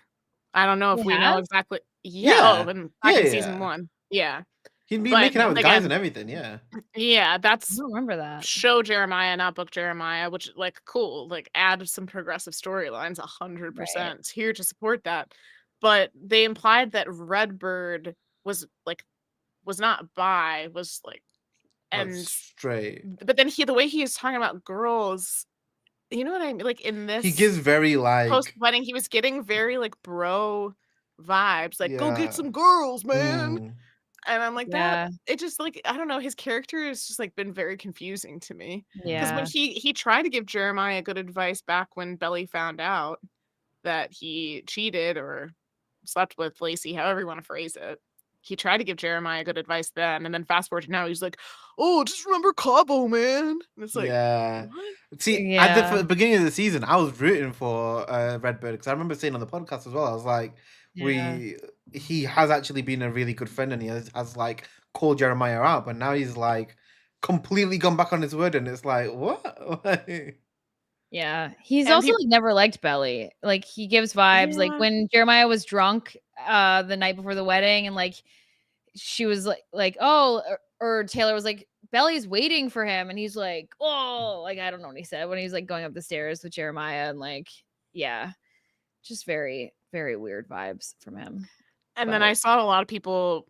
I don't know if They we know have? exactly. Yeah. And back in Yeah. season 1. Yeah. He'd be But making out with guys again, and everything. Yeah. yeah, I that's don't remember that. show Jeremiah, not book Jeremiah, which like cool, like add some progressive storylines 100% here to support that. But they implied that Redbird was not bi, was like Like, and straight. but then the way he is talking about girls, you know what I mean? Like in this He gives very like post wedding, he was getting very like bro vibes, like go Yeah. get some girls, man. Mm. And I'm like Yeah. that. It just like I don't know. His character has just like been very confusing to me. Because when Yeah. he tried to give Jeremiah good advice back when Belly found out that he cheated or slept with Lacey, however you want to phrase it. He tried to give Jeremiah good advice then, and then fast forward to now, he's like, "Oh, just remember Cabo, man." And it's like, Yeah. what? See, at Yeah. the beginning of the season, I was rooting for Redbird because I remember saying on the podcast as well. I was like, Yeah. he has actually been a really good friend, and he has like called Jeremiah out, but now he's like completely gone back on his word, and it's like, what? Yeah. He's And also he- like never liked Belly. Like he gives vibes like Yeah. when Jeremiah was drunk the night before the wedding and like she was like oh or Taylor was like Belly's waiting for him and he's like oh like I don't know what he said when he was like going up the stairs with Jeremiah and like yeah just very very weird vibes from him. And then I saw a lot of people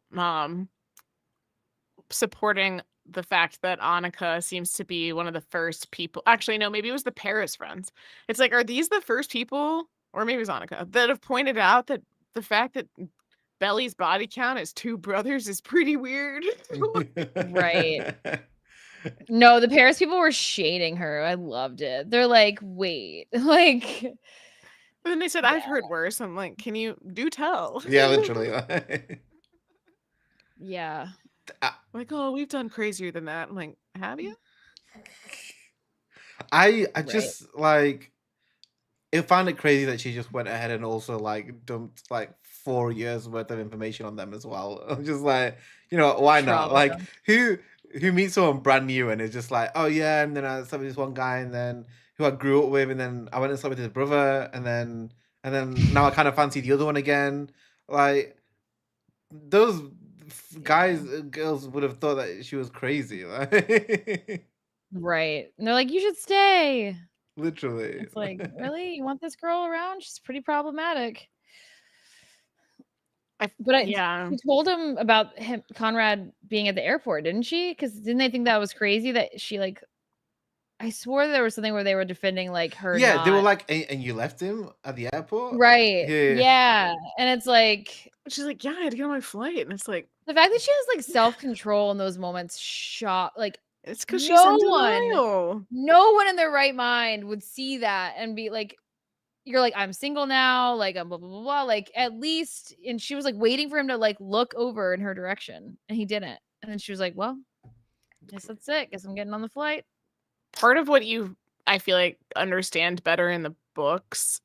supporting the fact that Annika seems to be one of the first people. Actually, no, maybe it was the Paris friends. It's like, are these the first people, or maybe it was Annika, that have pointed out that the fact that Belly's body count is 2 brothers is pretty weird. Right. No, the Paris people were shading her. I loved it. They're like, wait, like But then they said, I've heard worse. I'm like, can you do tell? Yeah, literally. yeah. Like, oh, we've done crazier than that. I'm like, have you? I just like I found it crazy that she just went ahead and also like dumped like 4 years worth of information on them as well. I'm just like, why not? Trauma Like dump. who meets someone brand new and is just like, oh yeah, and then I slept with this one guy and then who I grew up with and then I went and slept with his brother and then now I kind of fancy the other one again. Like those guys girls would have thought that she was crazy. Like Right. And they're like, you should stay. literally. It's like, really? You want this girl around? She's pretty problematic. Yeah. She told him about Conrad being at the airport, didn't she? Because didn't they think that was crazy that she like? I swore there was something where they were defending like her. Yeah, they were like, and you left him at the airport? Right. Yeah. Yeah. And it's like She's like, yeah, I had to get on my flight. And it's like, the fact that she has like self-control in those moments like it's because she's in no one denial. in their right mind would see that and be like, you're like, I'm single now, like I'm blah blah blah blah. Like at least, and she was like waiting for him to like look over in her direction, and he didn't. And then she was like, well, guess that's it. Guess I'm getting on the flight. part of what I feel like understand better in the books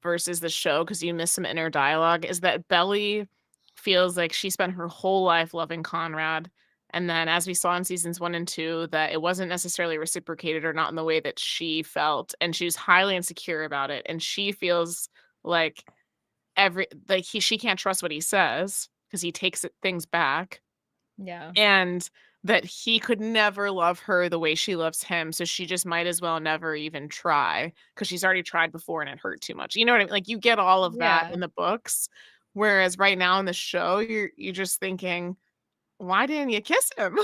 versus the show, because you miss some inner dialogue, is that Belly feels like she spent her whole life loving Conrad. And then, as we saw in seasons 1 and 2, that it wasn't necessarily reciprocated, or not in the way that she felt. And she was highly insecure about it. And she feels like she can't trust what he says because he takes things back. Yeah. And that he could never love her the way she loves him. So she just might as well never even try, because she's already tried before and it hurt too much. You know what I mean? Like, you get all of that Yeah. in the books. Whereas right now in the show, you're just thinking, why didn't you kiss him?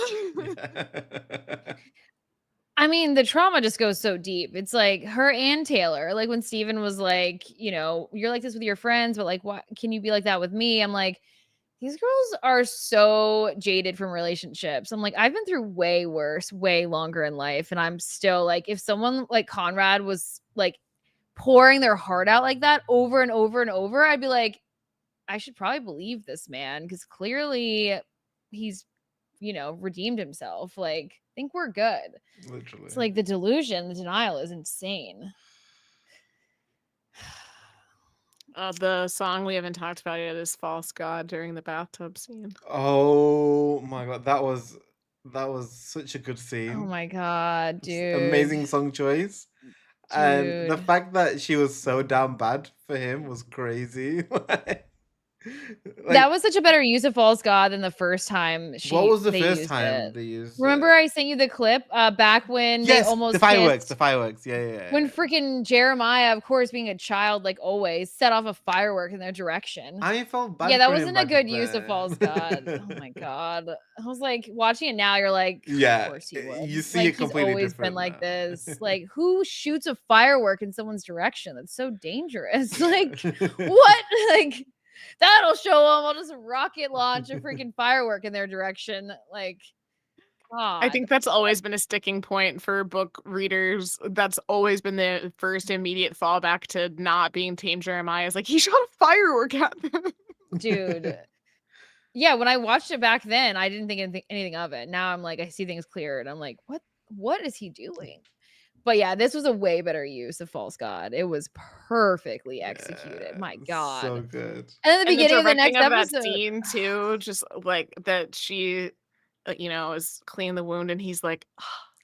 I mean, the trauma just goes so deep. It's like her and Taylor. Like when Steven was like, you know, you're like this with your friends, but like, why can you be like that with me? I'm like, these girls are so jaded from relationships. I'm like, I've been through way worse, way longer in life. And I'm still like, if someone like Conrad was like pouring their heart out like that over and over and over, I'd be like, I should probably believe this man, because clearly he's, you know, redeemed himself. Like, I think we're good. Literally. It's like the delusion, the denial is insane. The song we haven't talked about yet is False God during the bathtub scene. Oh my god, that was such a good scene. Oh my god, dude. Amazing song choice. And the Dude. fact that she was so damn bad for him was crazy. That was such a better use of False God than the first time what was the they first used time it. they used Remember I sent you the clip back when they yes, almost the fireworks, kissed? yeah. When freaking Jeremiah, of course, being a child like always, set off a firework in their direction. I felt bad. Yeah, that for him wasn't a back good use of then. False God. Oh my god. I was like, watching it now, you're like, Yeah, of course he would. you see like, it completely he's always different been like now. this. Like, who shoots a firework in someone's direction? That's so dangerous. Like, what? Like, that'll show them. I'll just rocket launch a freaking firework in their direction. Like, God. I think that's always been a sticking point for book readers. That's always been the first immediate fallback to not being Tame Jeremiah. Is like, he shot a firework at them. Dude. Yeah, when I watched it back then, I didn't think anything of it. Now I'm like, I see things clear, and I'm like, what is he doing? But yeah, this was a way better use of False God. It was perfectly executed. Yeah, My God. so good. And then the beginning of the directing next of episode. that scene too, just like that she, you know, is cleaning the wound, and he's like,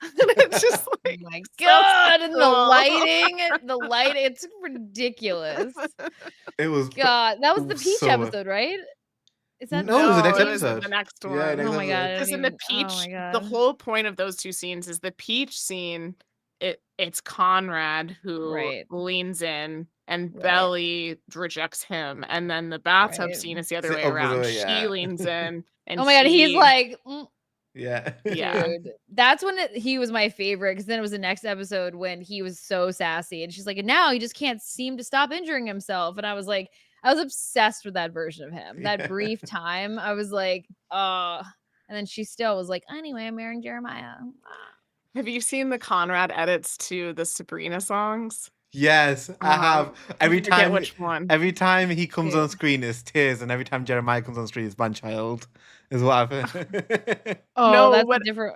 it's just like, oh my so God, and the cool. lighting, it's ridiculous. It was God, that was it the was Peach so- episode, right? Is that No, it was the next it was episode. the next one. Yeah, next Oh my God. episode. Because in the Peach, Oh my the God. whole point of those two scenes is the Peach scene. It's Conrad who Right. leans in, and Right. Belly rejects him, and then the bathtub Right. scene is the other The way other around. way, yeah. She leans in, and Oh my God, he's like, Yeah. Yeah. dude, that's when he was my favorite, because then it was the next episode when he was so sassy, and she's like, and now he just can't seem to stop injuring himself. And I was like, I was obsessed with that version of him. That brief time, I was like, and then she still was like, anyway, I'm marrying Jeremiah. Have you seen the Conrad edits to the Sabrina songs? Yes, I have. Every I forget time, which one. every time he comes Okay. on screen, it's tears, and every time Jeremiah comes on screen, it's man-child. Is what happened. Oh, No, that's what- a different.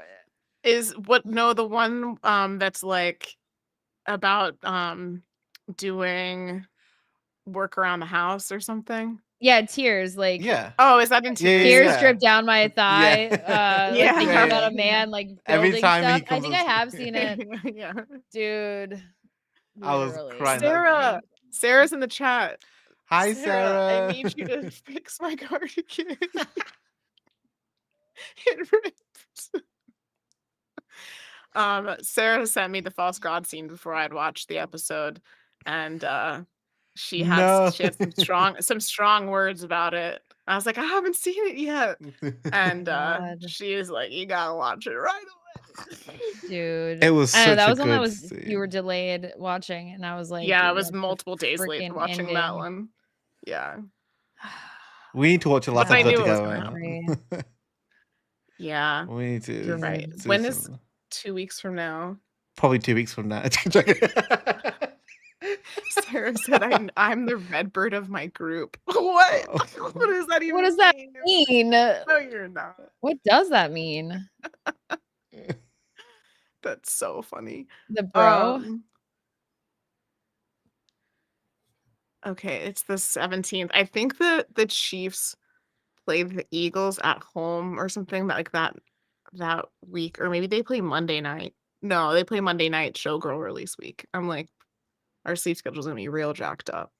No, the one that's like about doing work around the house or something. Yeah, tears. Like, yeah. Oh, is that in Yeah, tears? tears yeah. drip down my thigh. Yeah. Like Yeah. thinking Yeah. about a man like Every building time he stuff. I comes think on I have screen. seen it, Yeah. dude. I was literally. crying. Sarah's in the chat. Hi, Sarah. I need you to fix my cardigan. It rips. Sarah sent me the false god scene before I had watched the episode, and she had some strong words about it. I was like, I haven't seen it yet, and God. she is like, you gotta watch it right away. Dude, It was I know, such that a was one that good was scene. you were delayed watching, and I was like, Yeah, dude, it was that's the multiple days late freaking watching that ending. one. Yeah. We need to watch the last But I episode knew it was together. gonna Yeah. We need to. You're right. do When is some- 2 weeks from now? Probably 2 weeks from now. Sarah said, I'm the red bird of my group. What? What does that even What does that mean? mean? No, you're not. What does that mean? That's so funny. The bro. Okay, it's the 17th. I think that the Chiefs played the Eagles at home or something like that week, or maybe they play Monday night. No, they play Monday night showgirl release week. I'm like, our sleep schedule's gonna be real jacked up.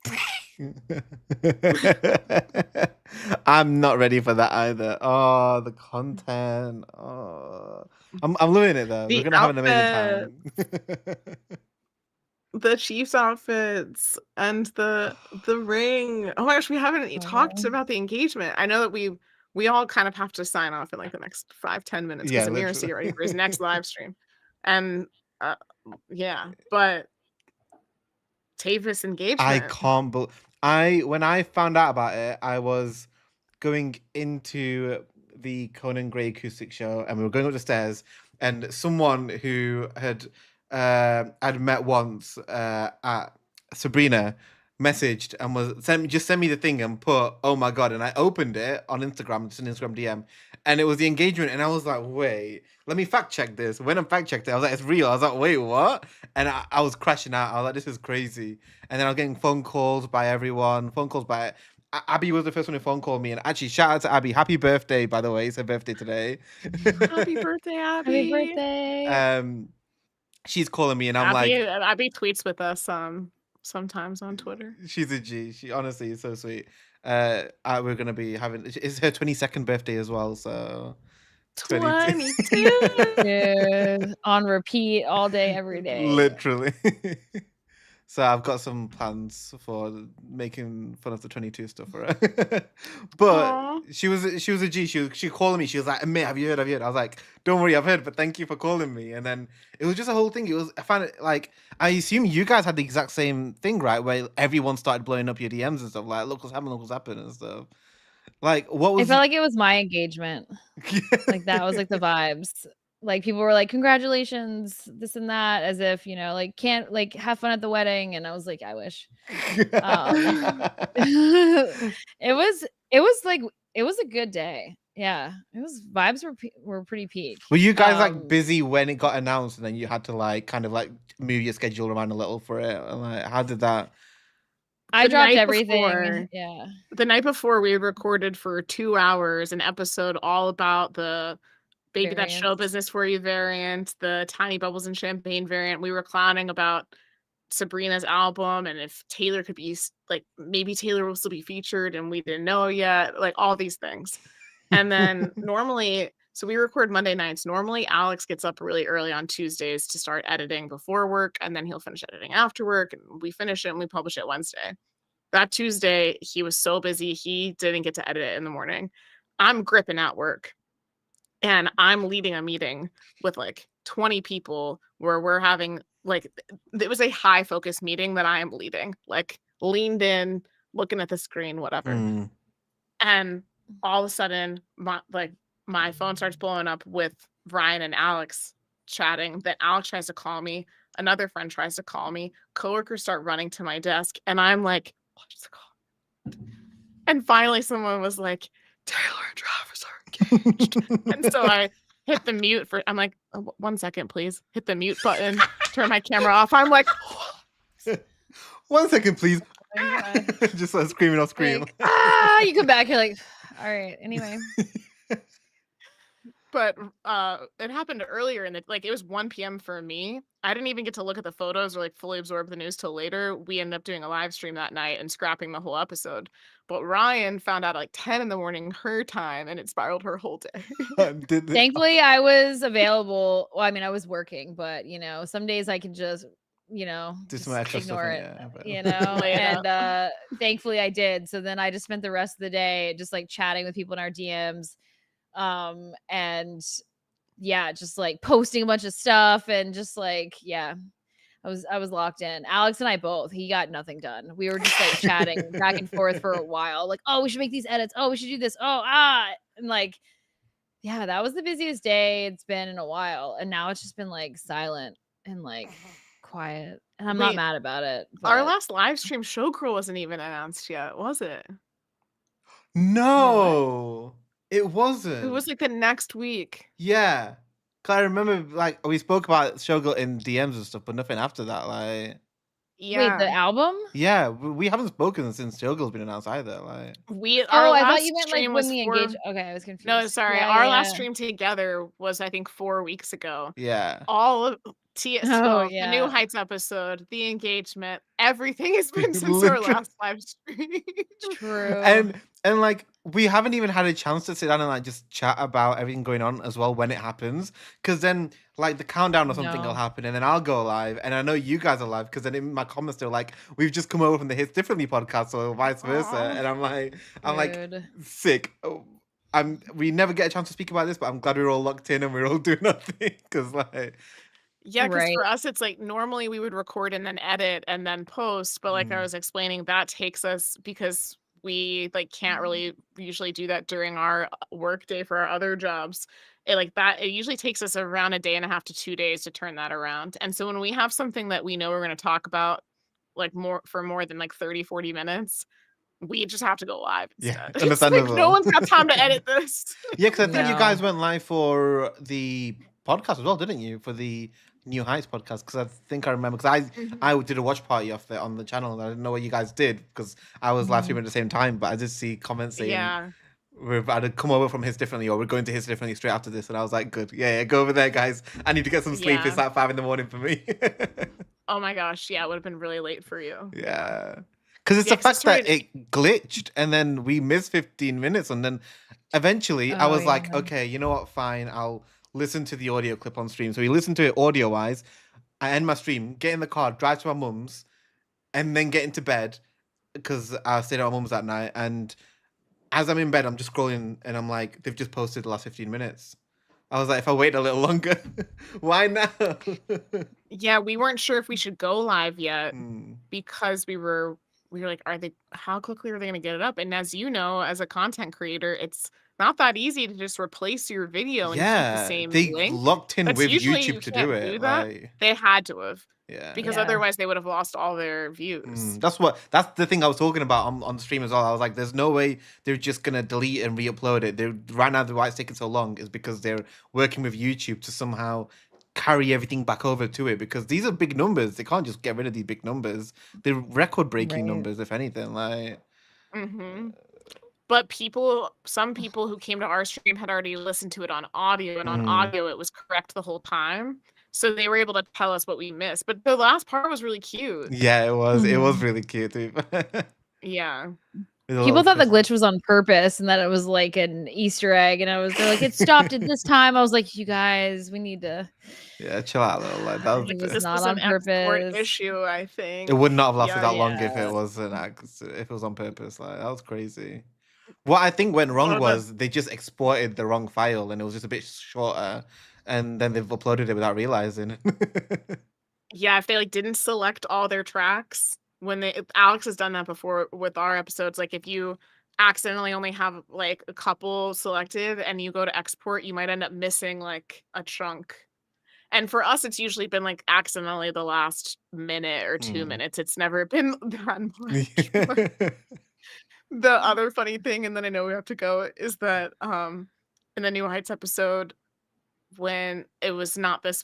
I'm not ready for that either. Oh, the content. Oh, I'm loving it though. We're The gonna have an amazing outfit, time. the Chiefs outfits, and the ring. Oh my gosh, we haven't talked Oh. about the engagement. I know that we all kind of have to sign off in like the next 5-10 minutes Yeah, because Ammir has to get ready for his next live stream. And yeah, but Tavis engagement. I can't believe when I found out about it, I was going into the Conan Gray acoustic show, and we were going up the stairs, and someone who had I'd met once at Sabrina messaged and was send me the thing and put, oh my god, and I opened it on Instagram, just an Instagram DM, and it was the engagement, and I was like, wait, let me fact check this. When I fact checked it, I was like, it's real. I was like, wait, what? And I was crashing out. I was like, this is crazy. And then I was getting phone calls by everyone, phone calls by Abby was the first one who phone called me, and actually shout out to Abby. Happy birthday, by the way. It's her birthday today. Happy birthday, Abby. Happy birthday. She's calling me, and I'm like, Abby tweets with us sometimes on Twitter. She's a G. She honestly is so sweet. We're gonna be having it's her 22nd birthday as well, so 22. Dude, on repeat all day, every day. Literally. So I've got some plans for making fun of the 22 stuff for her. But Aw. she was a G. She called me. She was like, Ammir, have you heard? Have you heard? I was like, don't worry, I've heard, but thank you for calling me. And then it was just a whole thing. I found it like, I assume you guys had the exact same thing, right? Where everyone started blowing up your DMs and stuff like, look what's happened and stuff. Like, what was I felt like it was my engagement. Like that was like the vibes. Like people were like, congratulations, this and that, as if, like can't like have fun at the wedding. And I was like, I wish. It was a good day. Yeah. It was vibes were pretty peak. Were you guys like busy when it got announced, and then you had to like kind of like move your schedule around a little for it? And like, how did that? I dropped everything. Before, yeah. The night before, we recorded for 2 hours an episode all about the Baby That Show Business For You variant, the Tiny Bubbles and Champagne variant. We were clowning about Sabrina's album and if Taylor could be like, maybe Taylor will still be featured and we didn't know yet, like all these things. And then normally, so we record Monday nights. Normally Alex gets up really early on Tuesdays to start editing before work, and then he'll finish editing after work, and we finish it and we publish it Wednesday. That Tuesday, he was so busy, he didn't get to edit it in the morning. I'm gripping at work. And I'm leading a meeting with like 20 people where we're having like, it was a high focus meeting that I am leading, like leaned in, looking at the screen, whatever. And all of a sudden, my phone starts blowing up with Ryan and Alex chatting. Then Alex tries to call me. Another friend tries to call me. Coworkers start running to my desk. And I'm like, what's the call? And finally someone was like, Taylor and Travis are engaged. And so I hit the mute I'm like, 1 second, please. Hit the mute button, turn my camera off. I'm like, 1 second, please. Just like screaming off screen. Like, you come back, you're like, all right, anyway. But it happened earlier in the, like, it was 1 p.m. for me. I didn't even get to look at the photos or like fully absorb the news till later. We ended up doing a live stream that night and scrapping the whole episode. But Ryan found out at like 10 in the morning her time, and it spiraled her whole day. Thankfully, I was available. Well, I mean, I was working, but some days I can just just ignore it, and thankfully I did. So then I just spent the rest of the day just like chatting with people in our DMs, and yeah, just like posting a bunch of stuff and just like, yeah, I was locked in. Alex and I both, he got nothing done. We were just like chatting back and forth for a while. Like, oh, we should make these edits. Oh, we should do this. Oh, and like, yeah, that was the busiest day it's been in a while. And now it's just been like silent and like quiet. And I'm not mad about it. But... Our last live stream showgirl wasn't even announced yet, was it? No, it wasn't. It was like the next week. Yeah. Cause I remember like we spoke about Showgirl in DMs and stuff, but nothing after that. Like, Wait, the album? yeah, we haven't spoken since Showgirl's been announced either. Like, Our I thought last you meant like stream when was the 4 engage. Okay, I was confused. No, sorry. Yeah, Our yeah, last yeah. stream together was I think 4 weeks ago. yeah, All of TS Oh, the New yeah. Heights episode, the engagement, everything has been since our Literally. last live stream. True. and like we haven't even had a chance to sit down and like just chat about everything going on as well when it happens. Because then like the countdown or something will No. happen, and then I'll go live, and I know you guys are live because then in my comments they're like, "We've just come over from the Hits Differently podcast," or vice versa, Aw. and I'm like Dude. sick. Oh, we never get a chance to speak about this, but I'm glad we're all locked in and we're all doing our thing because like. Yeah, because Right. for us, it's like normally we would record and then edit and then post, but like I Mm. was explaining, that takes us because we like can't really usually do that during our work day for our other jobs. It usually takes us around a day and a half to 2 days to turn that around. And so when we have something that we know we're going to talk about like more than like 30, 40 minutes, we just have to go live Yeah, instead. It's like understandable. no one's got time to edit this. Yeah, because I think you No. guys went live for the podcast as well, didn't you? For the New Heights podcast, because I think I remember because I did a watch party off it on the channel, and I didn't know what you guys did because I was live streaming at the same time. But I did see comments saying Yeah. we've had to come over from Hits Differently, or we're going to Hits Differently straight after this, and I was like, good, yeah, go over there, guys. I need to get some sleep. Yeah. It's like 5 a.m. for me. Oh my gosh. Yeah, it would have been really late for you. Yeah. Because it's Yeah, the 'cause fact it that it glitched and then we missed 15 minutes. And then eventually I Oh, was like, yeah. okay, you know what? Fine. I'll listen to the audio clip on stream. So we listened to it audio wise. I end my stream, get in the car, drive to my mum's, and then get into bed because I stayed at my mum's that night. And as I'm in bed, I'm just scrolling and I'm like, they've just posted the last 15 minutes. I was like, if I wait a little longer, why now? Yeah, we weren't sure if we should go live yet Hmm. because we were like, how quickly are they going to get it up? And as you know, as a content creator, it's not that easy to just replace your video and keep the Yeah, same they link. locked in That's with usually YouTube you to can't do it. do that. Like, They had to have yeah. because Yeah. otherwise they would have lost all their views. That's the thing I was talking about on the stream as well. I was like, there's no way they're just gonna delete and re-upload it. Right now the why it's taking so long is because they're working with YouTube to somehow carry everything back over to it because these are big numbers. They can't just get rid of these big numbers. They're record breaking Right. numbers, if anything. Like Hmm. But some people who came to our stream had already listened to it on audio, and on audio it was correct the whole time. So they were able to tell us what we missed. But the last part was really cute. yeah, it was Mhm. really cute too. Yeah. People thought the glitch was on purpose and that it was like an Easter egg, and they're like, it stopped at this time. I was like, you guys, we need to. Yeah, chill out a little. Like that was a It bit. was This not was on an export purpose. issue, I think. It would not have lasted that long if Yeah. it was if it was on purpose. Like that was crazy. What I think went wrong Well, was they just exported the wrong file and it was just a bit shorter, and then they've uploaded it without realizing. Yeah, if they like didn't select all their tracks Alex has done that before with our episodes. Like if you accidentally only have like a couple selected and you go to export, you might end up missing like a chunk. And for us, it's usually been like accidentally the last minute or 2 minutes. It's never been that much. But the other funny thing, and then I know we have to go, is that in the New Heights episode, when it was not this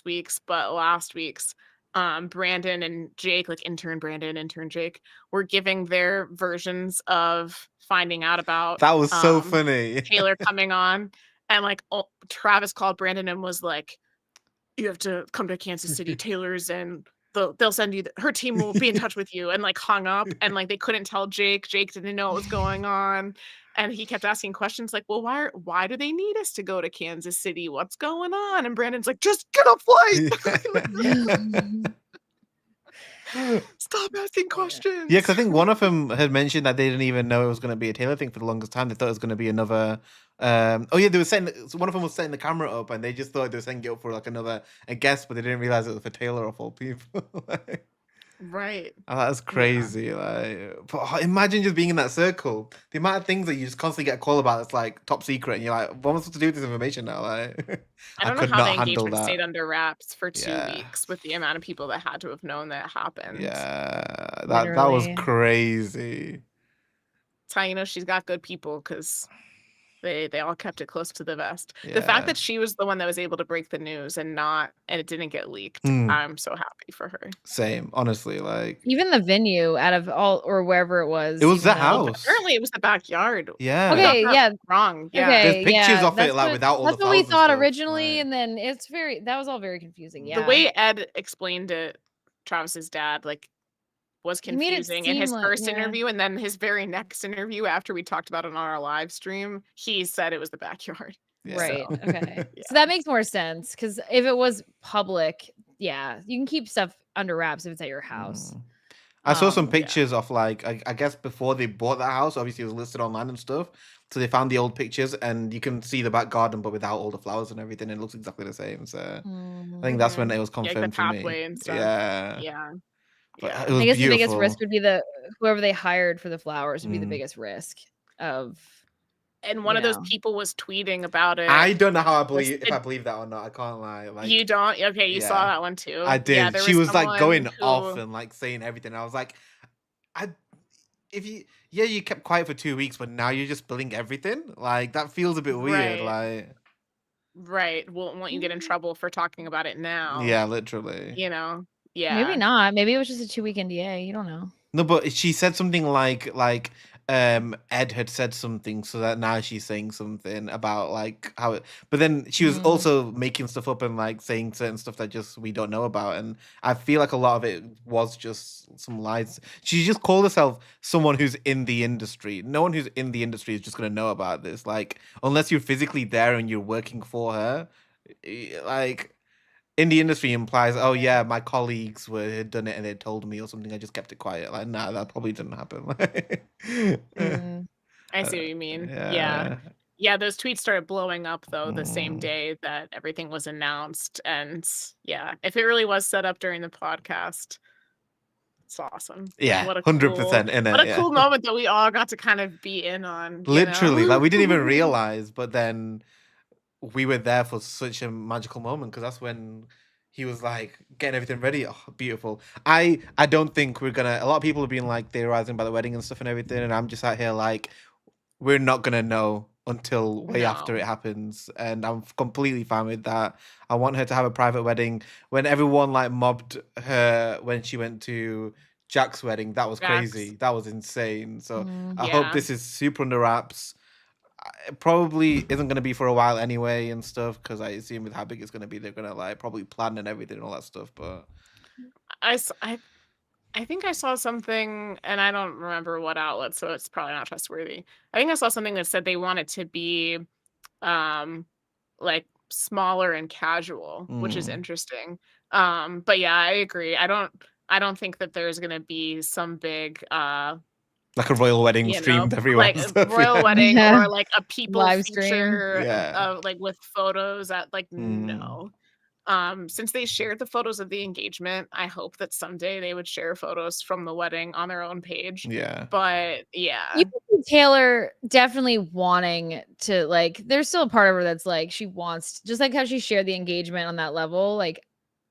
week's but last week's, Brandon and Jake, like intern Brandon, intern Jake, were giving their versions of finding out about That was so funny. Taylor coming on, and like Travis called Brandon and was like, you have to come to Kansas City. Taylor's and they'll send you her team will be in touch with you, and like hung up, and like they couldn't tell Jake didn't know what was going on, and he kept asking questions like, well, why do they need us to go to Kansas City, what's going on? And Brandon's like, just get a flight. Stop asking questions. Yeah, because I think one of them had mentioned that they didn't even know it was going to be a Taylor thing for the longest time. They thought it was going to be another. Oh yeah, they were saying one of them was setting the camera up, and they just thought they were setting it up for like a guest, but they didn't realize it was for Taylor of all people. Right. Oh, that's crazy. Like, but imagine just being in that circle. The amount of things that you just constantly get a call about that's like top secret, and you're like, what am I supposed to do with this information now? Like, I don't could know how not the handle engagement that. stayed under wraps for 2 Yeah. weeks with the amount of people that had to have known that happened. Yeah, that was Literally. crazy. That's how you know she's got good people, because They all kept it close to the vest. The fact that she was the one that was able to break the news and it didn't get leaked, I'm so happy for her. Same, honestly, like Even the venue out of all or wherever it was. it was even the though- house. Apparently, it was the backyard. Yeah. Okay, yeah. Wrong. Yeah. Okay, There's pictures yeah, of it, that's like, what- without all That's the what we flowers and thought stuff, originally, like- and then that was all very confusing. Yeah. The way Ed explained it, Travis's dad, like, was He made it confusing in his seem like- first yeah. interview, and then his very next interview after we talked about it on our live stream, he said it was the backyard. Yeah. Right. So, Okay. yeah. So that makes more sense because if it was public, yeah, you can keep stuff under wraps if it's at your house. I saw some Yeah. pictures of like I guess before they bought that house, obviously it was listed online and stuff. So they found the old pictures and you can see the back garden but without all the flowers and everything. It looks exactly the same. So I think that's when it was Yeah, like the confirmed to me. pathway and stuff. Yeah. Yeah. But Yeah. it was I guess beautiful. the biggest risk would be whoever they hired for the flowers would be the Mm. biggest risk of. And one of those people was tweeting about it. I don't know how I Was believe if it- I believe that or not. I can't lie. Like You don't? Okay, you saw yeah. that one too. I did. Yeah, there She was like someone going who- off and like saying everything. I was like, you kept quiet for 2 weeks, but now you're just spilling everything. Like that feels a bit weird. Right. Like Right. Won't you get in trouble for talking about it now? yeah, literally. You know? Yeah. Maybe not. Maybe it was just a 2-week NDA. You don't know. No, but she said something like Ed had said something, so that now she's saying something about like how it. But then she was also making stuff up and like saying certain stuff that just we don't know about, and I feel like a lot of it was just some lies. She just called herself someone who's in the industry. No one who's in the industry is just gonna know about this. Like unless you're physically there and you're working for her, like. In the industry implies, oh yeah, my colleagues had done it and they told me or something. I just kept it quiet. Like, nah, that probably didn't happen. I see what you mean. Yeah. yeah. Yeah, those tweets started blowing up though the same day that everything was announced. And yeah, if it really was set up during the podcast, it's awesome. Yeah, What a 100% in it. What a yeah. cool moment that we all got to kind of be in on. you Literally, know? like we didn't even realize, but then we were there for such a magical moment because that's when he was like getting everything ready. Oh, beautiful. I don't think we're gonna. A lot of people have been like theorizing about the wedding and stuff and everything, and I'm just out here like, we're not gonna know until way after No. it happens, and I'm completely fine with that. I want her to have a private wedding. When everyone like mobbed her when she went to Jack's wedding, that was Jack's. crazy. That was insane. So I Yeah. hope this is super under wraps. It probably isn't going to be for a while anyway and stuff because I assume with how big it's going to be, they're going to like probably plan and everything and all that stuff. But I think I saw something, and I don't remember what outlet, so it's probably not trustworthy. I think I saw something that said they want it to be like smaller and casual, which is interesting. But yeah, I agree. I don't think that there's gonna be some big like a royal wedding you know, streamed everywhere. like and a stuff, royal yeah. wedding Yeah. or like a people Live stream. feature Yeah. like with photos at like no. Since they shared the photos of the engagement, I hope that someday they would share photos from the wedding on their own page. Yeah. But yeah. You can see Taylor definitely wanting to like. There's still a part of her that's like she wants, just like how she shared the engagement on that level. Like,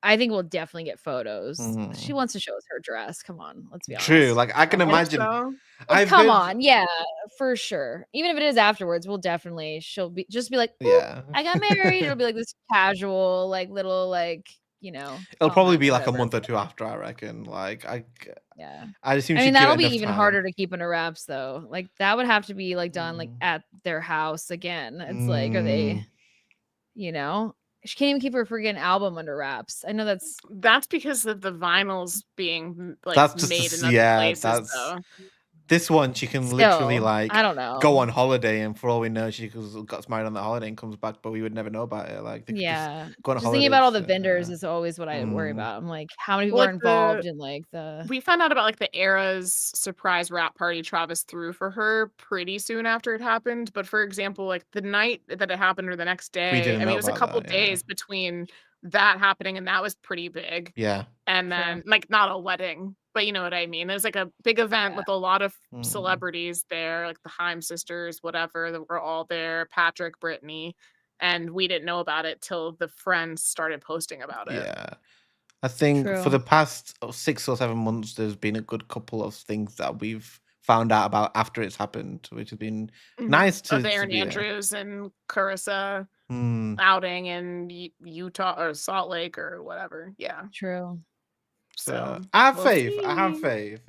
I think we'll definitely get photos. She wants to show us her dress. Come on, let's be honest. True. Like I can I hope imagine. so. Like, come on, yeah, for sure. Even if it is afterwards, we'll definitely. She'll be like, "Oop, Yeah. I got married. It'll be like this casual, like little, like It'll moment, probably be like a whatever. month or two after, I reckon. Like Yeah. I assume. I she'd mean, give it that'll be enough even time. harder to keep under wraps, though. Like that would have to be like done like at their house again. It's like, are they, she can't even keep her freaking album under wraps. I know That's because of the vinyls being like That's just made the- in other yeah, places that's- though. This one, she can literally still, like I don't know. go on holiday, and for all we know, she got married on that holiday and comes back, but we would never know about it. Like, they could Yeah. just go on a Just thinking about all the holiday, vendors yeah. is always what I worry about. I'm like, how many people Well, are like involved in like the We found out about like the Era's surprise wrap party Travis threw for her pretty soon after it happened. But for example, like the night that it happened or the next day, didn't I know mean, it was a about couple that, yeah. days between that happening and that was pretty big. Yeah. And then like not a wedding, but you know what I mean? It was like a big event with a lot of celebrities there, like the Haim sisters, whatever, that were all there, Patrick, Brittany, and we didn't know about it till the friends started posting about it. Yeah. I think for True. the past 6 or 7 months, there's been a good couple of things that we've found out about after it's happened, which has been nice to the Aaron be there. Andrews and Carissa Mm. outing in Utah or Salt Lake or whatever. Yeah. True. So I have we'll faith. I have see. faith.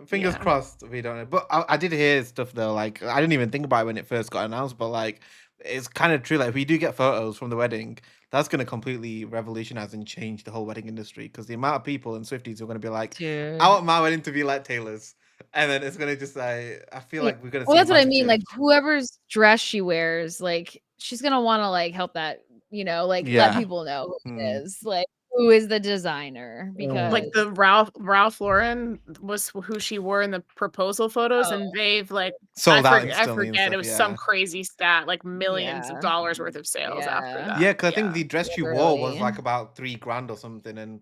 Fingers Yeah. crossed we don't know. But I did hear stuff though. Like I didn't even think about it when it first got announced. But like it's kind of true. Like if we do get photos from the wedding, that's going to completely revolutionize and change the whole wedding industry. Because the amount of people and Swifties are going to be like, Dude. I want my wedding to be like Taylor's. And then it's going to just like, I feel like we're going to see. Well, that's what I massive mean. Like change. whoever's dress she wears, like she's gonna want to like help that, you know, like let Yeah. people know who it Mm. is, like who is the designer, because Like the Ralph Lauren was who she wore in the proposal photos, and they've like Sold out I instantly and forget stuff, it was some crazy stat, like millions of dollars worth of sales after that. Yeah, because I think the dress she wore was Literally. like about $3,000 or something, and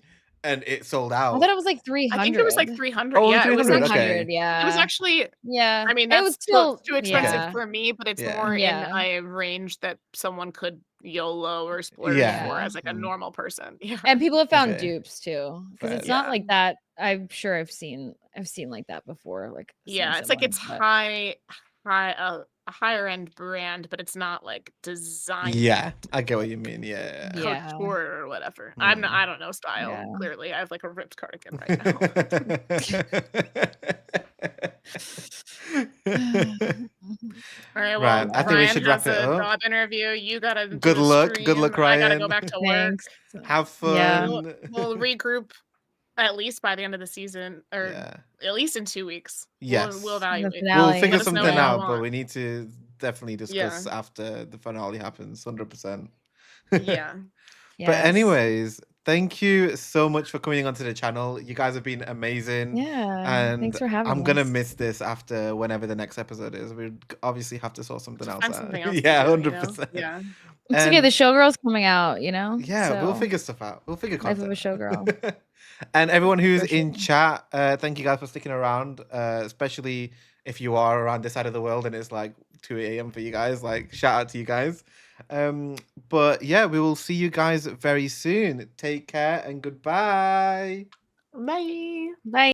it sold I out. thought it was like 300. I think it was like 300. Oh, Yeah, it was 300. actually, Okay. Yeah, it was actually. yeah. I mean, it that's was still too expensive yeah. for me, but it's Yeah. more in Yeah. a range that someone could YOLO or splurge Yeah. for as like a Mm. normal person. Yeah. And people have found Okay. dupes too, because Fair. it's not Yeah. like that. I'm sure I've seen like that before. Like Yeah, it's like it's a higher end brand, but it's not like designed. Yeah, I get what you mean. Yeah. Yeah. Couture or whatever. Mm. I don't know style. Yeah. Clearly, I have like a ripped cardigan right now. All right, well, Right, I think we Ryan should has wrap it a up. job interview. You gotta do Good a luck. Good stream. luck, I gotta go Ryan. back to work. Thanks. Have Yeah. fun. We'll regroup at least by the end of the season, or Yeah. at least in 2 weeks. Yes. We'll evaluate. finale. We'll figure Let us know something what you out, but want. we need to definitely discuss after the finale happens. 100%. Yeah. But Yes. anyways, thank you so much for coming onto the channel. You guys have been amazing. Yeah. And Thanks for having I'm gonna us. miss this after whenever the next episode is. We obviously have to sort something else Find out. something else to Yeah, do, you know? 100%. Yeah. It's okay. The showgirl's coming out, you know? Yeah, we'll So, figure stuff out. We'll figure Life of a content. showgirl. And everyone who's For in sure. chat, thank you guys for sticking around. Especially if you are around this side of the world and it's like 2 a.m. for you guys. Like, shout out to you guys. But yeah, we will see you guys very soon. Take care and goodbye. Bye. Bye.